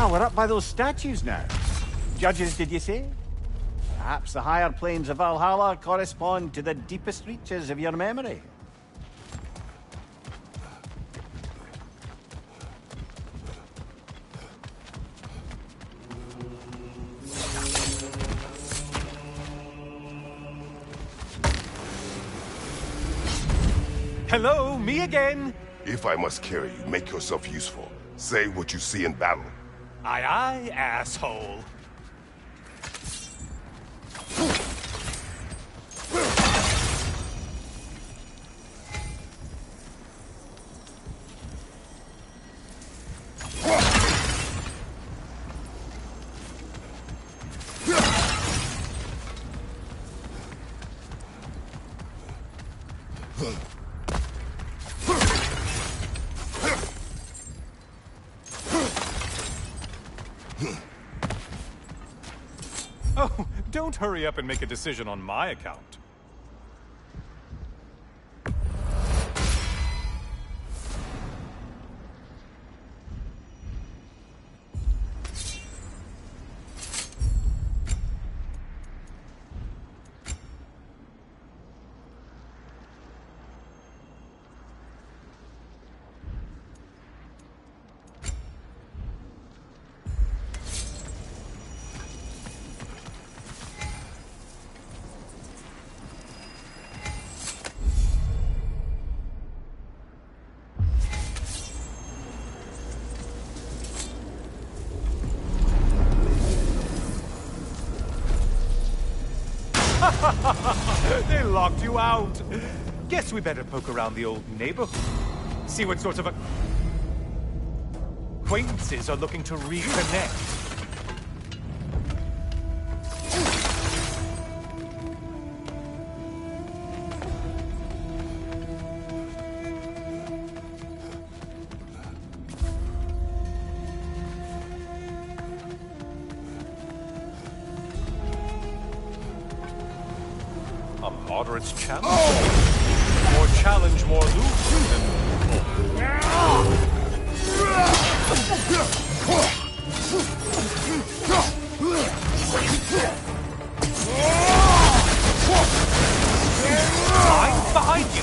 Ah, we're up by those statues now. Judges, did you say? Perhaps the higher planes of Valhalla correspond to the deepest reaches of your memory. Hello, me again. If I must carry you, make yourself useful. Say what you see in battle. Aye, aye, asshole. Oh, don't hurry up and make a decision on my account. They locked you out. Guess we better poke around the old neighborhood. See what sorts of acquaintances are looking to reconnect. A moderate's challenge? More challenge, more loot. I'm behind you.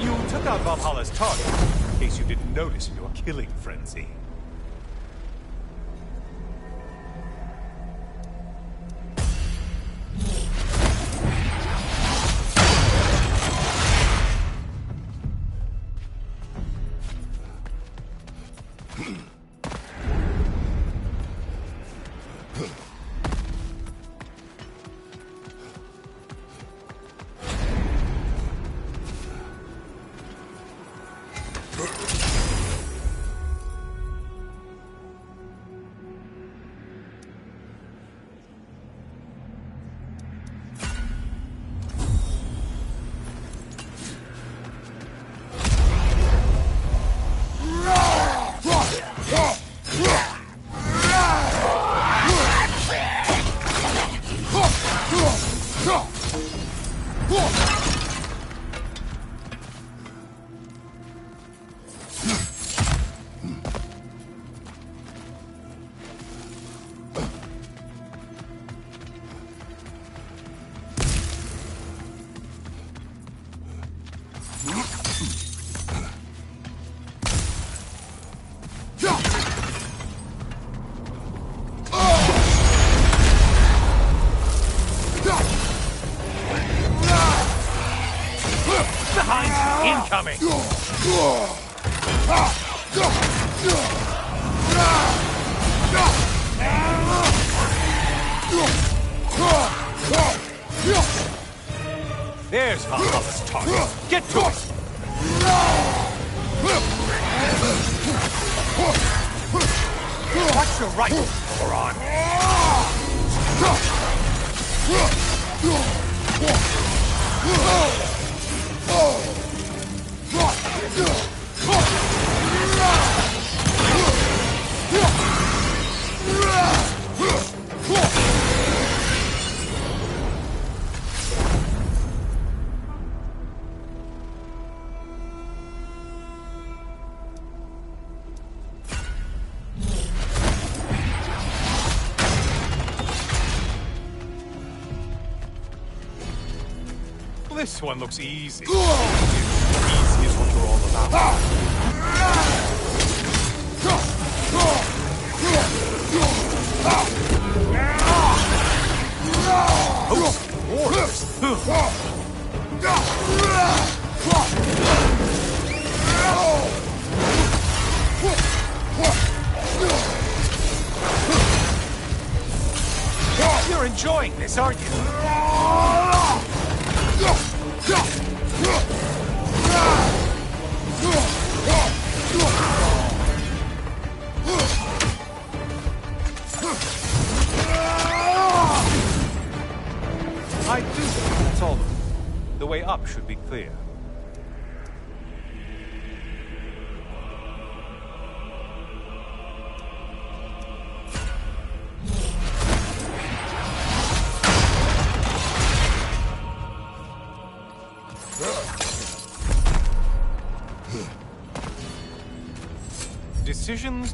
You took out Valhalla's target, in case you didn't notice in your killing frenzy. Incoming! There's Valhalla's target. Get to it! Use your rifle, moron! This one looks easy. Easy is what you're all about. Host warriors. You're enjoying this, aren't you? I do, that's all. The way up should be clear.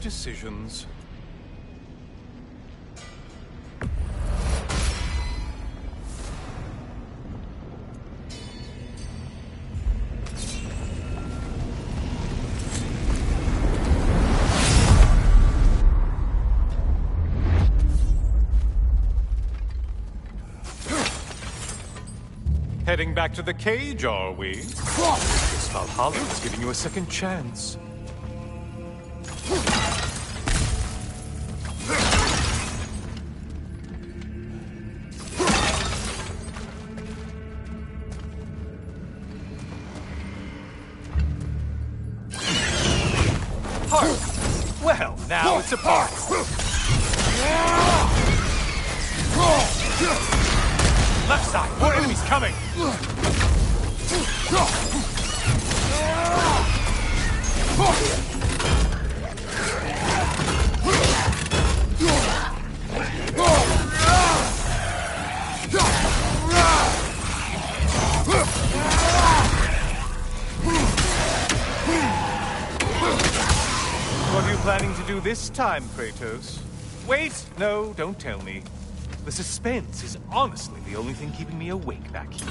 Decisions. Heading back to the cage, are we? This Valhalla is giving you a second chance. Well, now it's a party. Left side, more enemies coming. What are you planning to do this time, Kratos? Wait! No, don't tell me. The suspense is honestly the only thing keeping me awake back here.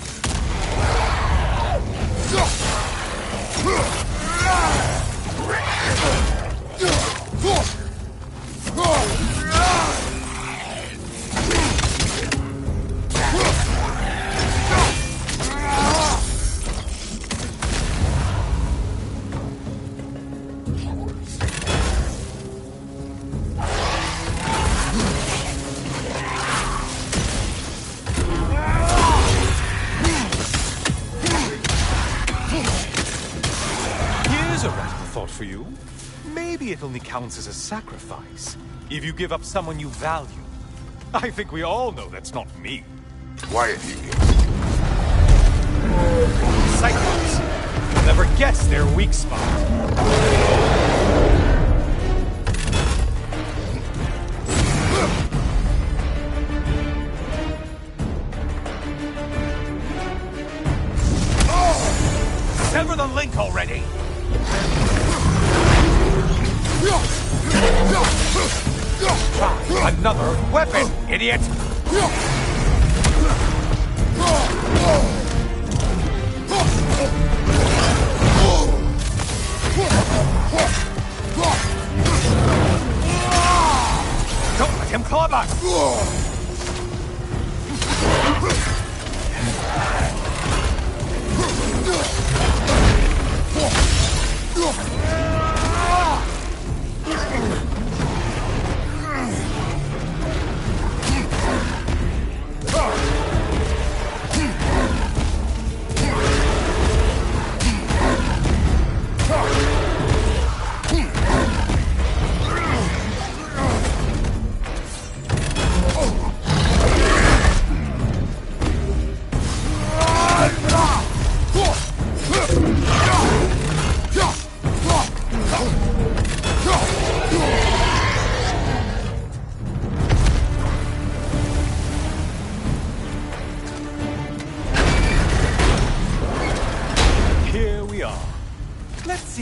For you, maybe it only counts as a sacrifice if you give up someone you value. I think we all know that's not me. Quiet, you. Cyclops. You'll never guess their weak spot. Sever the link already! Try another weapon, idiot! Don't let him club us!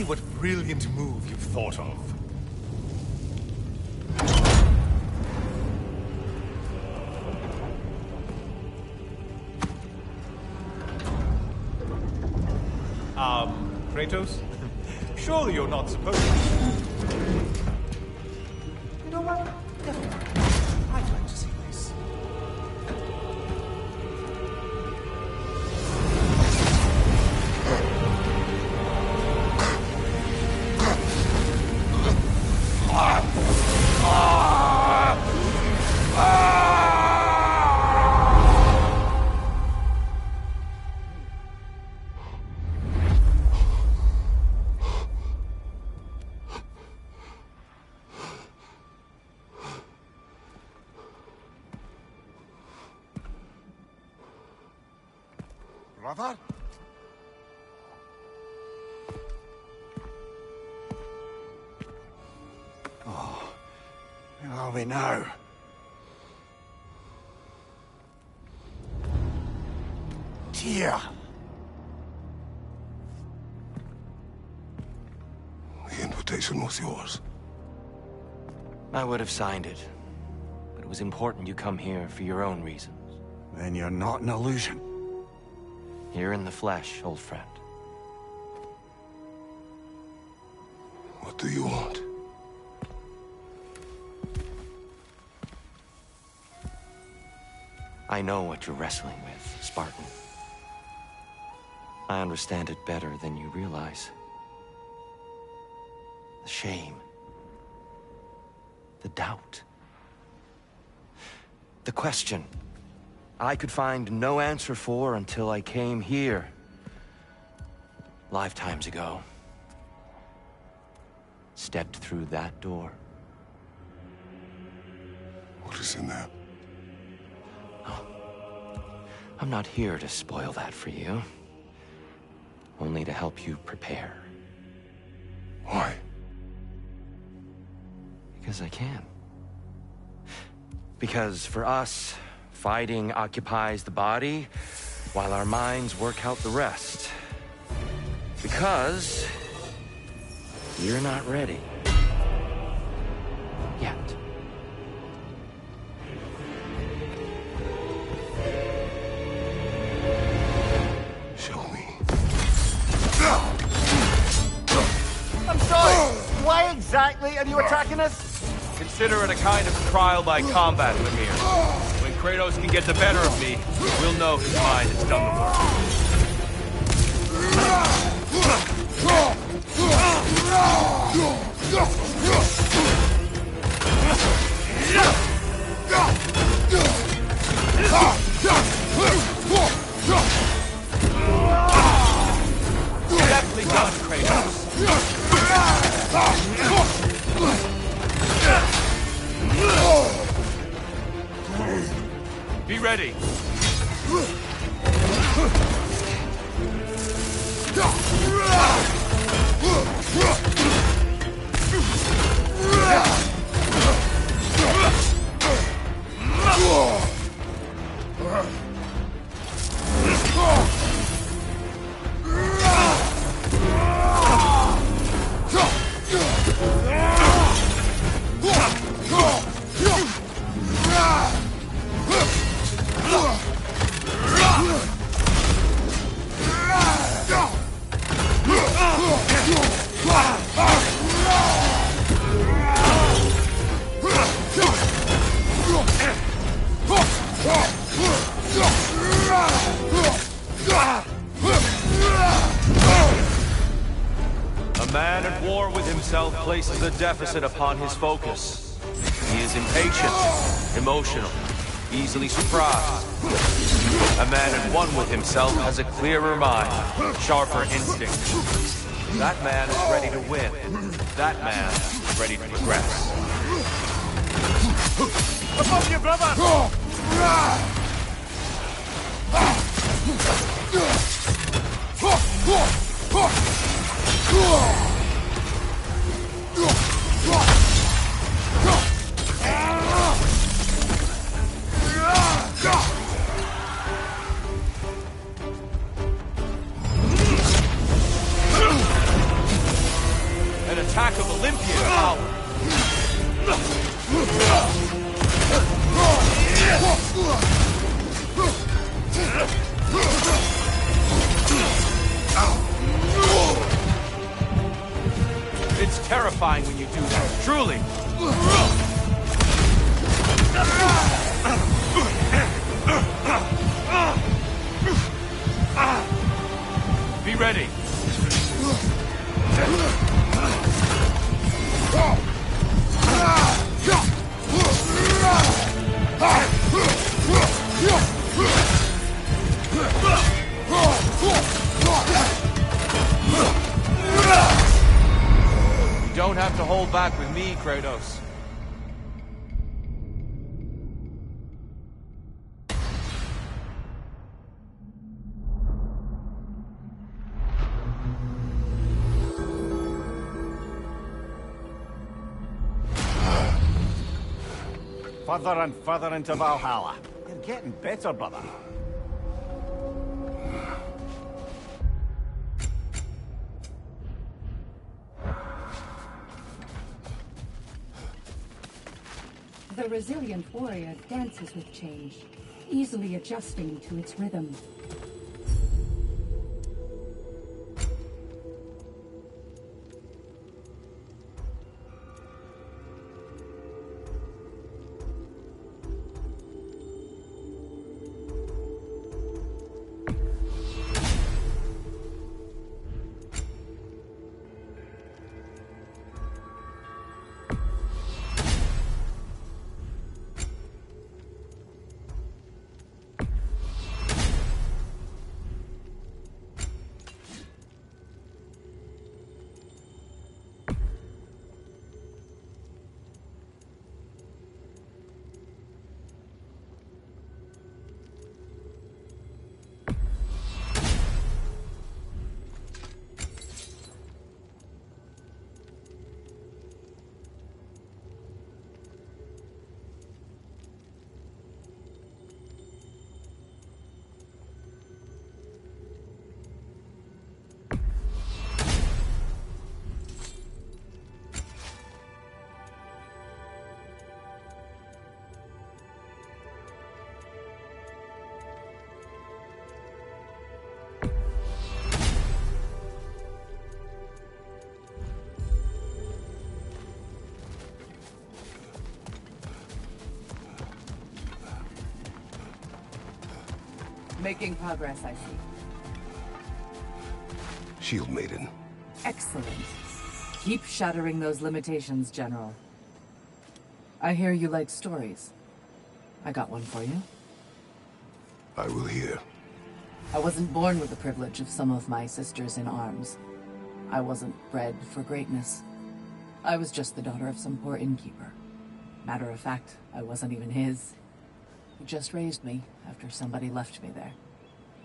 see what brilliant move you've thought of. Kratos? Surely you're not supposed to. You know what? Never mind. I'd like to see this. Brother? Oh, where are we now? Tyr! The invitation was yours. I would have signed it, but it was important you come here for your own reasons. Then you're not an illusion. Here in the flesh, old friend. What do you want? I know what you're wrestling with, Spartan. I understand it better than you realize. The shame. The doubt. The question I could find no answer for until I came here. Lifetimes ago. Stepped through that door. What is in there? Oh. I'm not here to spoil that for you. Only to help you prepare. Why? Because I can. Because for us, fighting occupies the body, while our minds work out the rest. Because you're not ready. Yet. Show me. I'm sorry! Why exactly are you attacking us? Consider it a kind of trial by combat, Lemire. When Kratos can get the better of me, we'll know his mind has done the work. Deftly done, Kratos. Be ready. A man at war with himself places a deficit upon his focus. He is impatient, emotional, easily surprised. A man at one with himself has a clearer mind, sharper instinct. That man is ready to win. That man is ready to progress. Above you, brother! attack of Olympian power. It's terrifying when you do that, truly. Be ready. You don't have to hold back with me, Kratos. Further and further into Valhalla. You're getting better, brother. The resilient warrior dances with change, easily adjusting to its rhythm. Making progress, I see. Shield Maiden. Excellent. Keep shattering those limitations, General. I hear you like stories. I got one for you. I will hear. I wasn't born with the privilege of some of my sisters in arms. I wasn't bred for greatness. I was just the daughter of some poor innkeeper. Matter of fact, I wasn't even his. He just raised me after somebody left me there.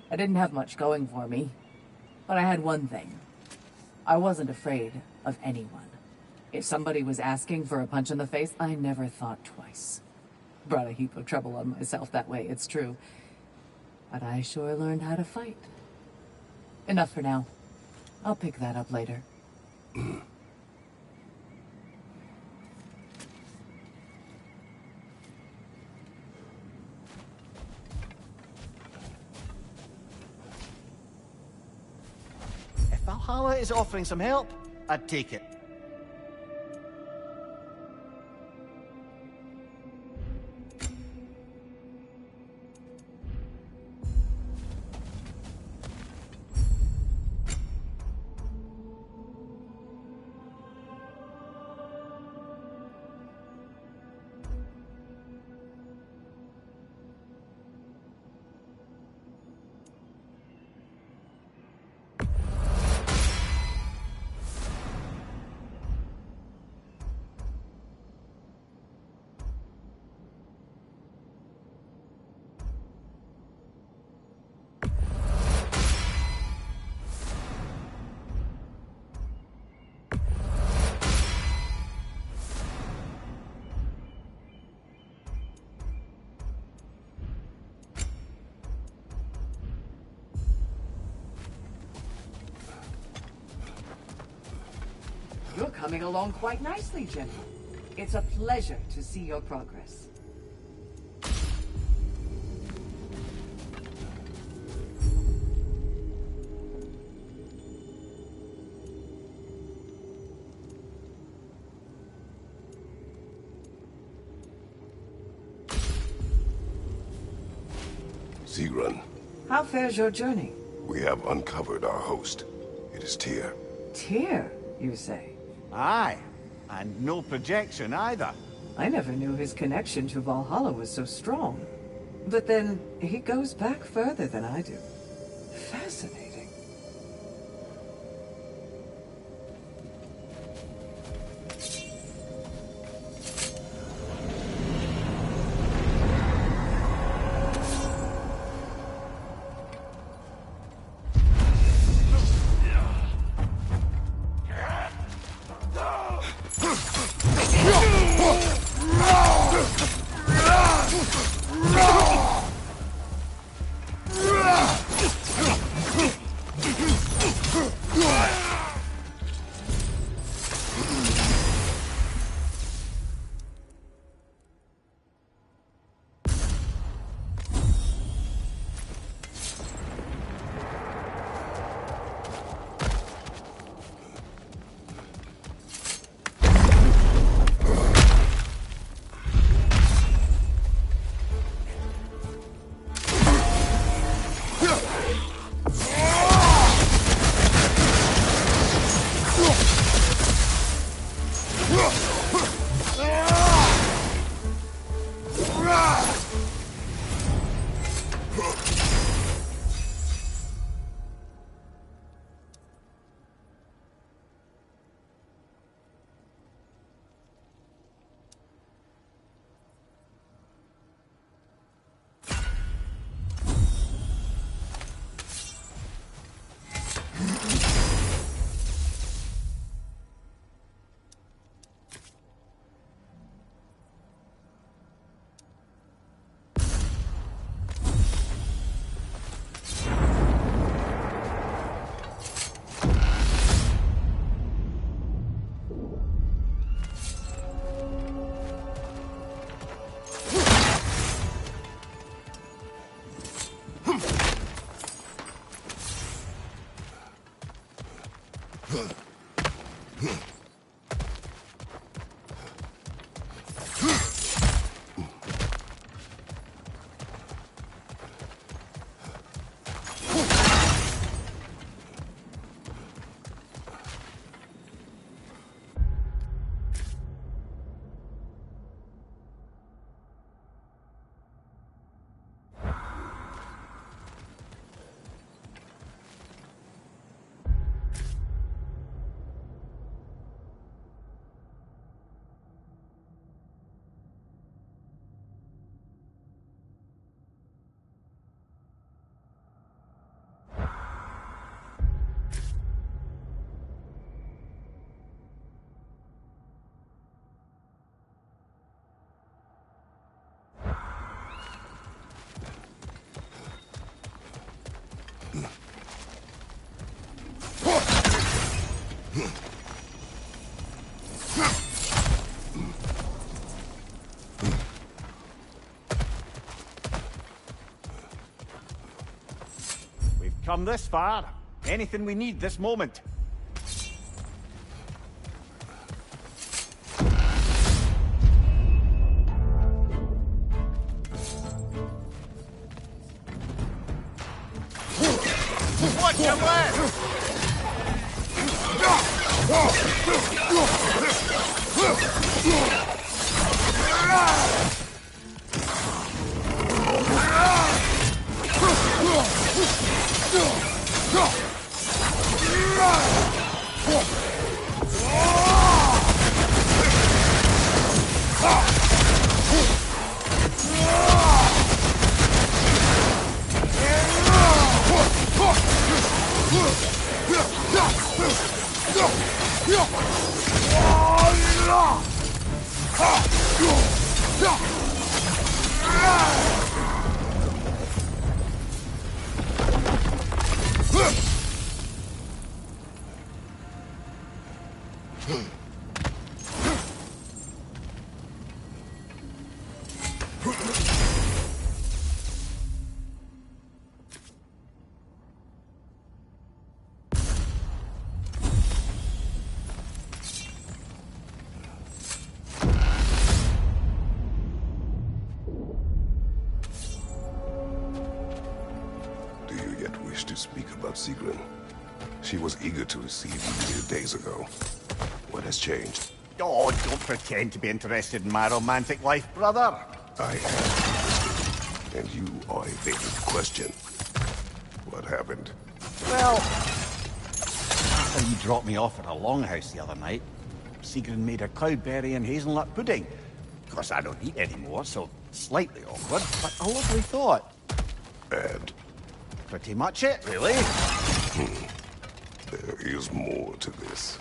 I didn't have much going for me, but I had one thing. I wasn't afraid of anyone. If somebody was asking for a punch in the face, I never thought twice. Brought a heap of trouble on myself that way, it's true. But I sure learned how to fight. Enough for now. I'll pick that up later. If Valhalla is offering some help, I'd take it. You're coming along quite nicely, General. It's a pleasure to see your progress. Sigrun, How fares your journey? we have uncovered our host. It is Tyr. Tyr, you say? Aye, and no projection either. I never knew his connection to Valhalla was so strong. But then, he goes back further than I do. Fascinating. Come this far. Anything we need this moment. Watch your left! Do you yet wish to speak about Sigrun? She was eager to receive you mere days ago. What has changed? Oh, don't pretend to be interested in my romantic life, brother. I am interested, and you are evading the question. What happened? Well, after you dropped me off at a longhouse the other night, Sigrun made a cloudberry and hazelnut pudding. Of course, I don't eat anymore, so slightly awkward, but a lovely thought. And Pretty much it, really. there is more to this.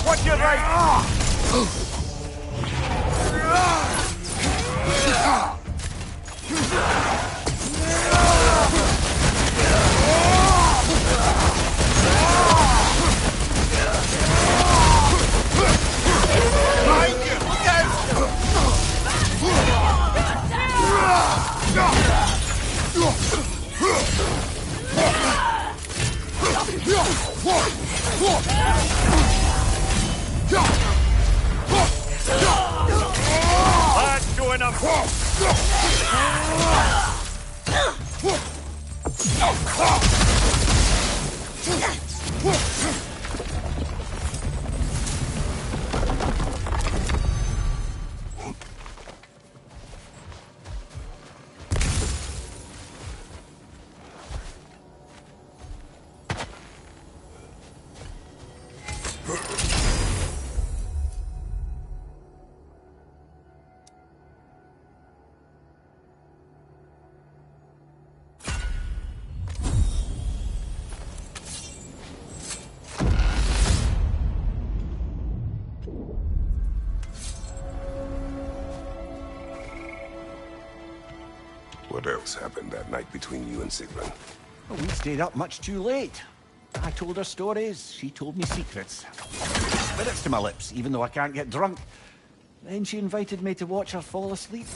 Watch your right! That's doing What else happened that night between you and Sigrun? Well, we stayed up much too late. I told her stories, she told me secrets. Spirits to my lips, even though I can't get drunk. Then she invited me to watch her fall asleep.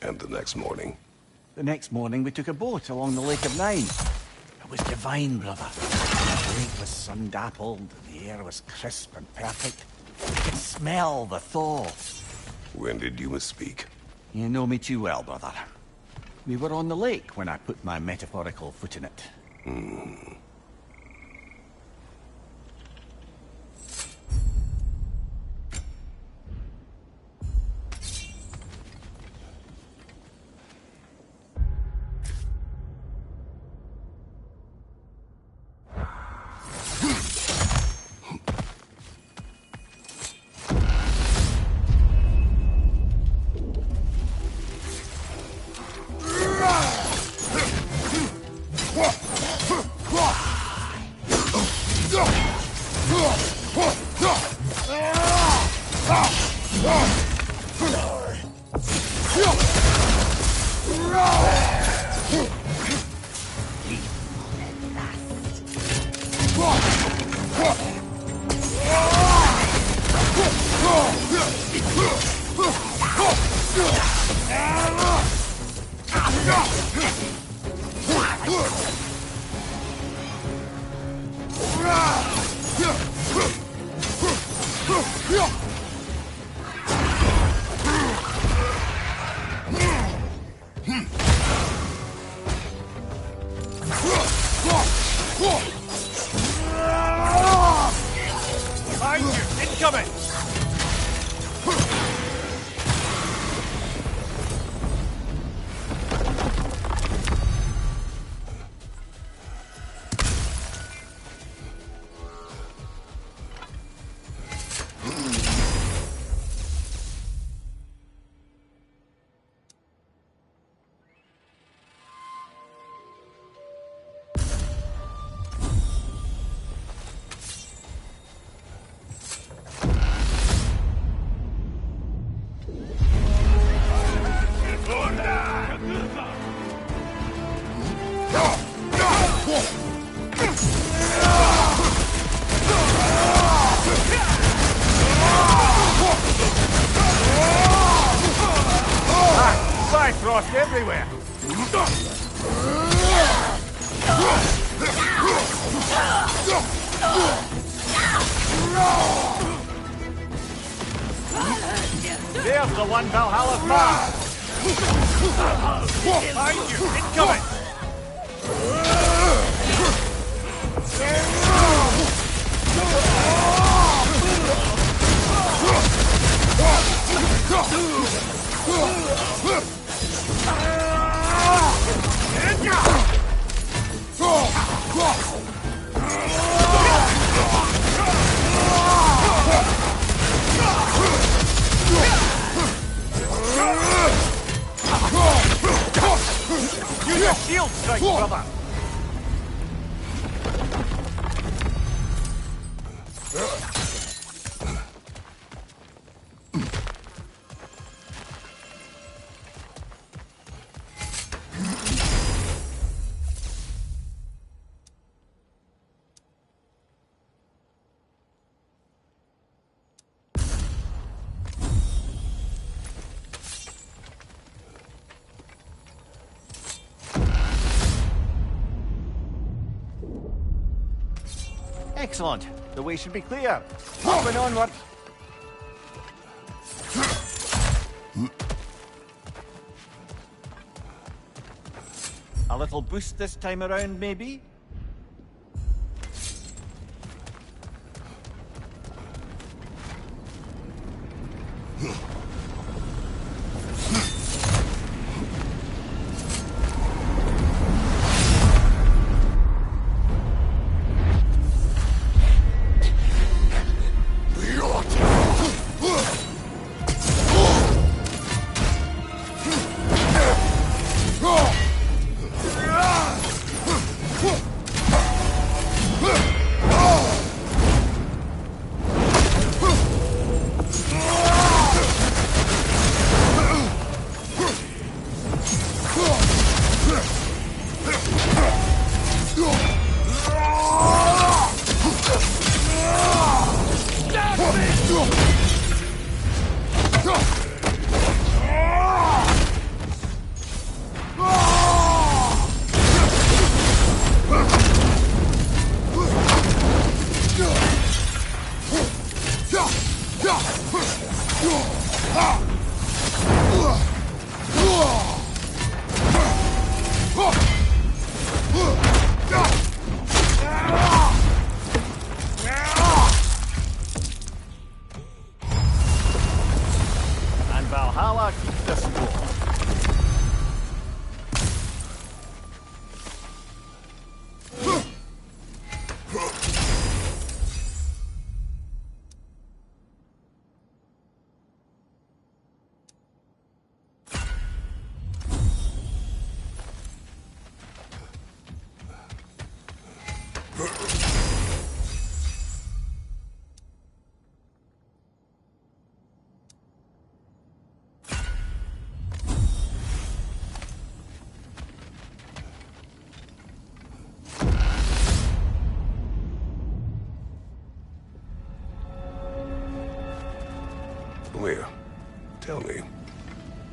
And the next morning? The next morning, we took a boat along the Lake of Nine. It was divine, brother. The lake was sun-dappled, the air was crisp and perfect. I could smell the thaw. When did you misspeak? You know me too well, brother. We were on the lake when I put my metaphorical foot in it. Incoming! Bifrost everywhere! There's the one Valhalla's mark! Behind you! Incoming! Use your shield strike, brother! Excellent. The way should be clear. Up and onward. A little boost this time around, maybe? And Valhalla keeps the score. Leah, tell me,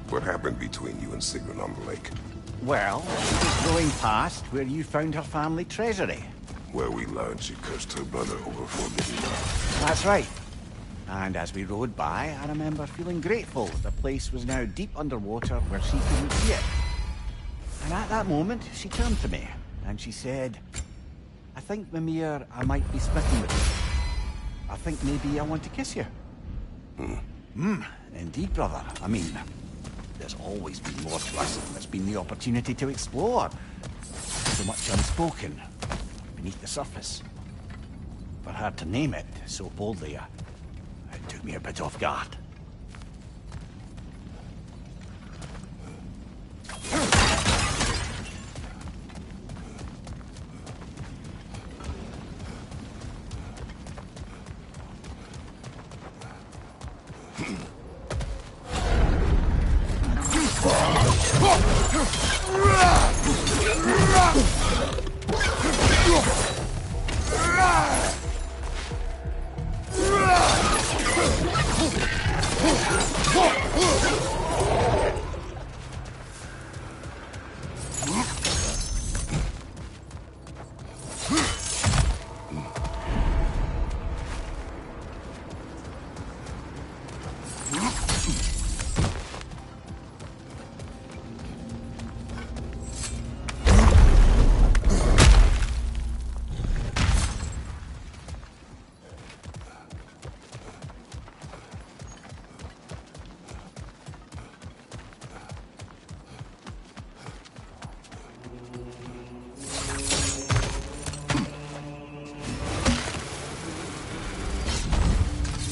what happened between you and Sigrun on the lake? Well, she was going past where you found her family treasury. Where we learned she cursed her brother over forbidden love. That's right. And as we rode by, I remember feeling grateful that the place was now deep underwater where she couldn't see it. And at that moment, she turned to me, and she said, I think, Mimir, I might be smitten with you. I think maybe I want to kiss you. Indeed, brother. I mean, there's always been more to us than there's been the opportunity to explore. So much unspoken, beneath the surface. But hard to name it so boldly, it took me a bit off guard.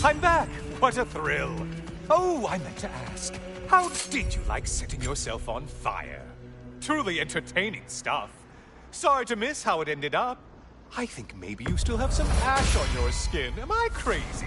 I'm back! What a thrill! Oh, I meant to ask, how did you like setting yourself on fire? Truly entertaining stuff. Sorry to miss how it ended up. I think maybe you still have some ash on your skin. Am I crazy?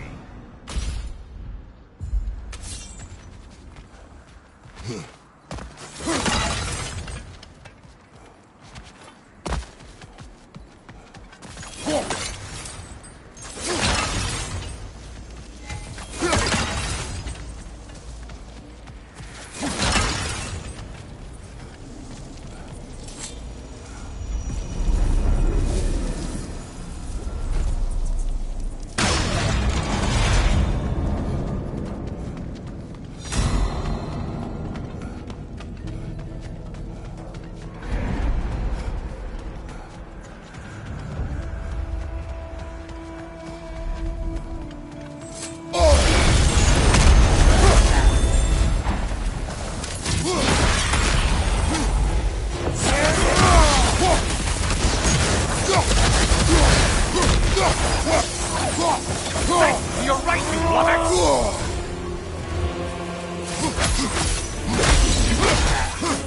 You're right, you lummox!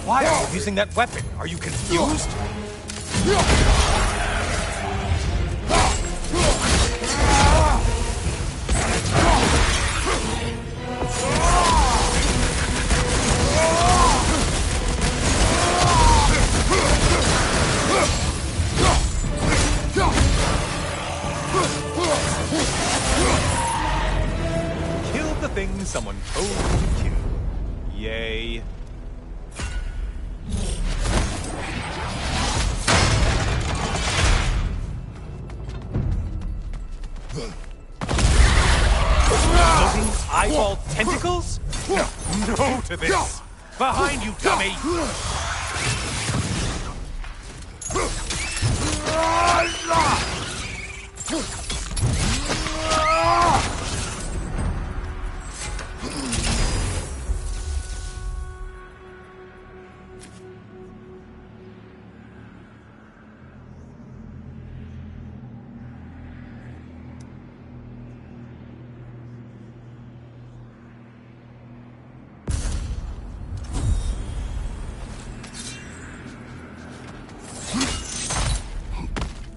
Why are you using that weapon? Are you confused? Killed the thing someone told you to kill. Yay. Floating eyeball tentacles? No to this! Behind you, dummy!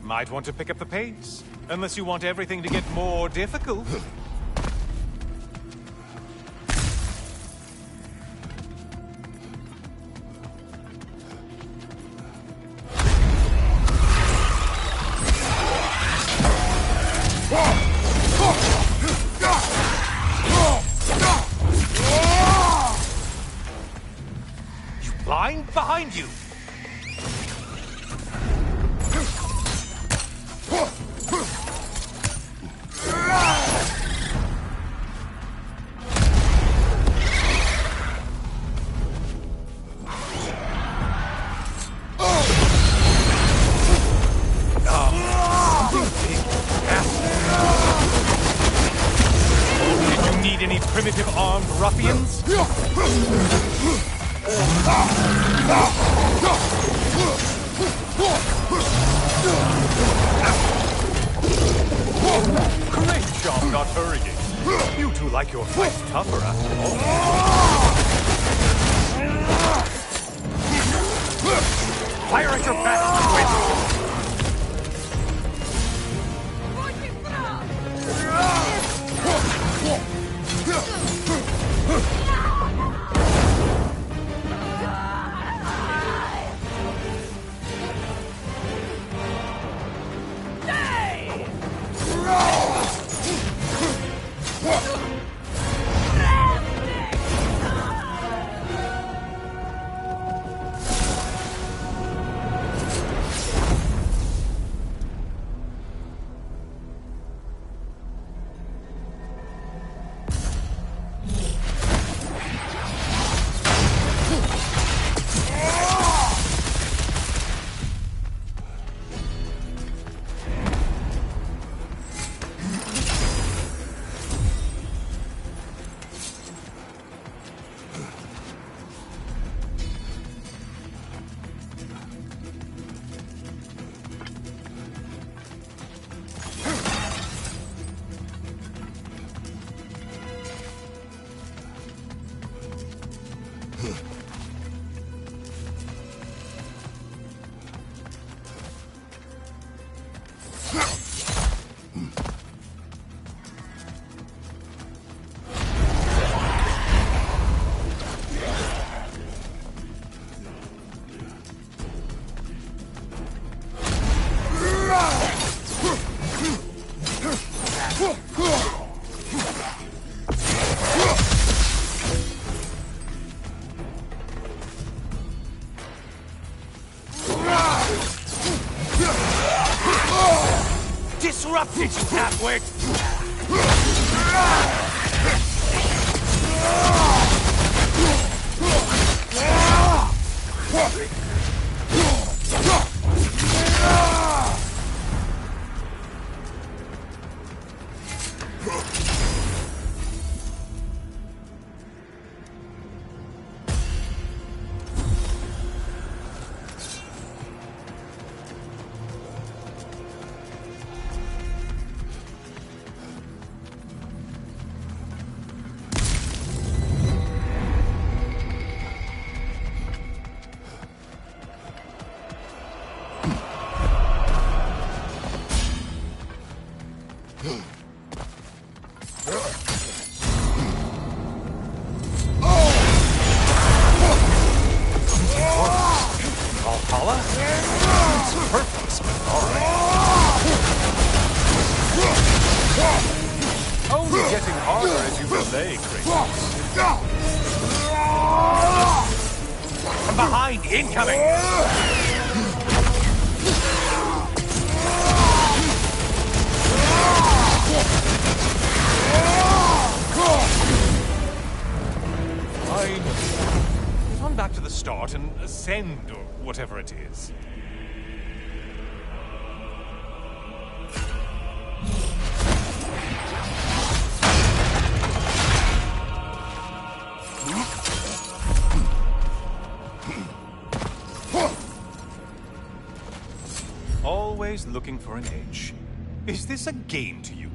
Might want to pick up the pace, unless you want everything to get more difficult. You blind? Behind you! primitive armed ruffians? Great job not hurrying. You two like your fight tougher after all. Fire at your best, Quinn! Disrupted, you halfwit! Valhalla? It's purpose, but alright. Only getting harder as you delay, Kratos. From behind, incoming! Fine. Get on back to the start and ascend, or whatever it is. Always looking for an edge. Is this a game to you?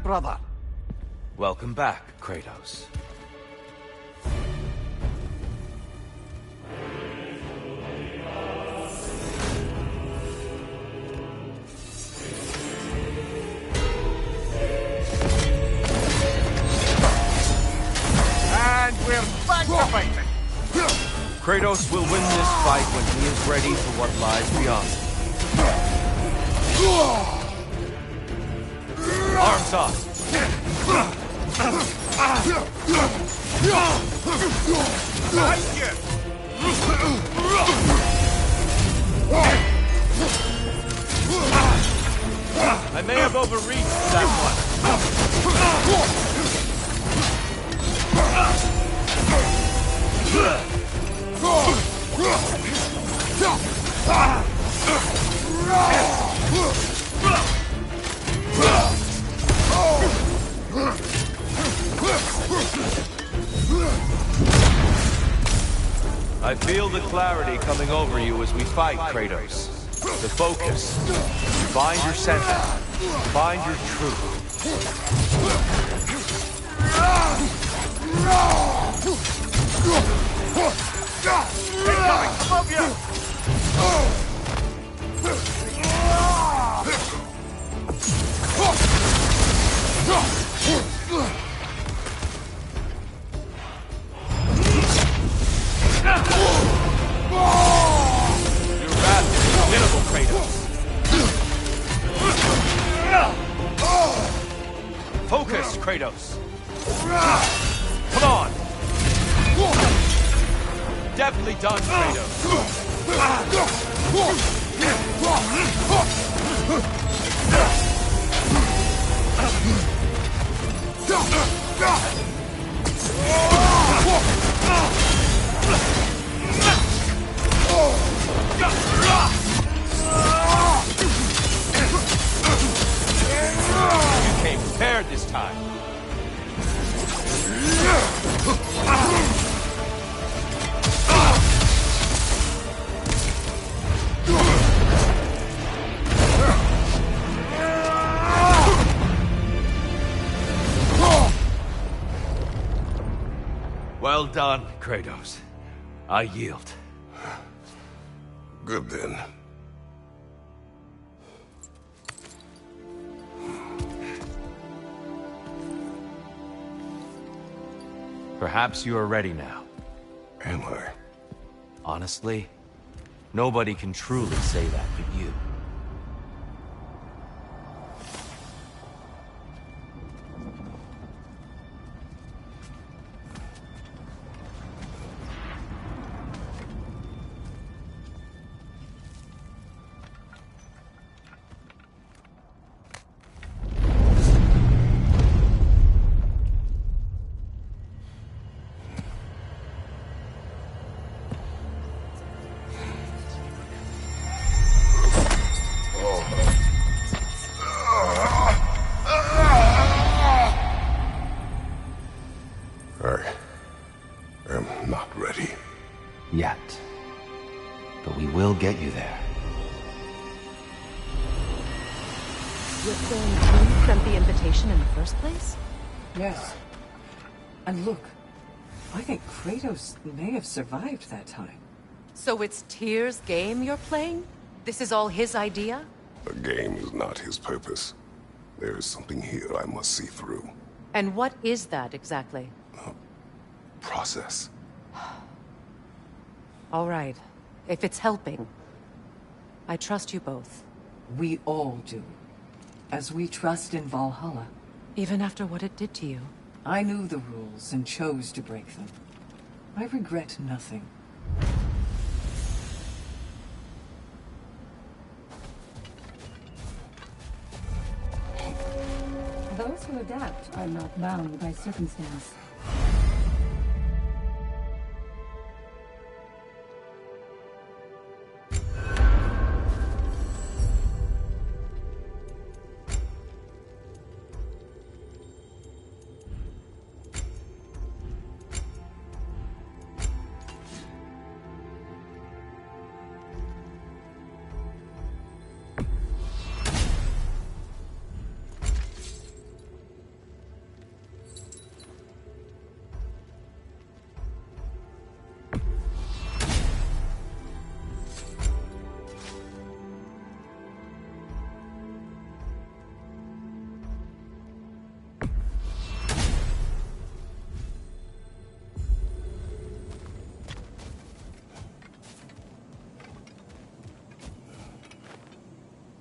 Brother. Welcome back, Kratos. Kratos will win this fight when he is ready for what lies beyond. Arms up. I may have overreached that one. I feel the clarity coming over you as we fight, Kratos. The focus. Find your center. Find your truth. Incoming! Above you! Your wrath is unwinnable, Kratos. Focus, Kratos. Come on. Deftly done, Kratos. You came prepared this time. Well done, Kratos. I yield. Good then. Perhaps you are ready now. Am I? Honestly, nobody can truly say that but you. I am not ready. Yet. But we will get you there. You're saying you sent the invitation in the first place? Yes. And look, I think Kratos may have survived that time. So it's Tyr's game you're playing? This is all his idea? The game is not his purpose. There is something here I must see through. And what is that exactly? Process. All right. If it's helping, I trust you both. We all do. As we trust in Valhalla. Even after what it did to you. I knew the rules and chose to break them. I regret nothing. Those who adapt are not bound by circumstance.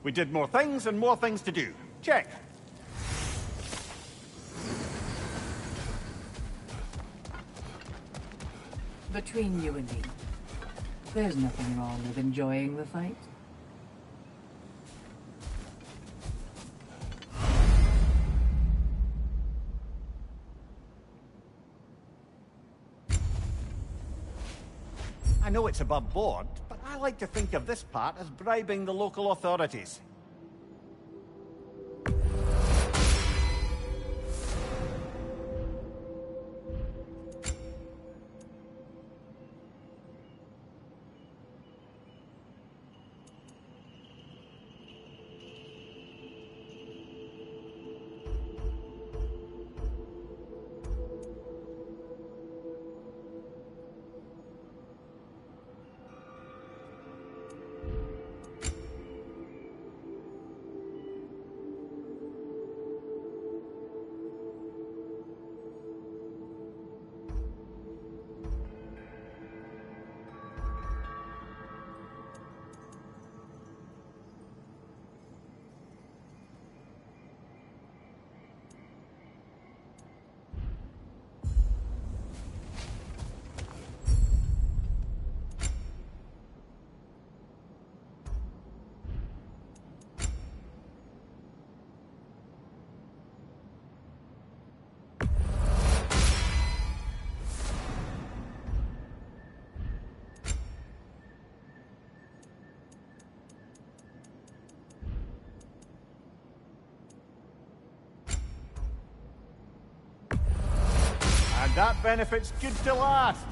We did more things and more things to do. Check. Between you and me, there's nothing wrong with enjoying the fight. I know it's above board, but I like to think of this part as bribing the local authorities. And that benefit's good to last.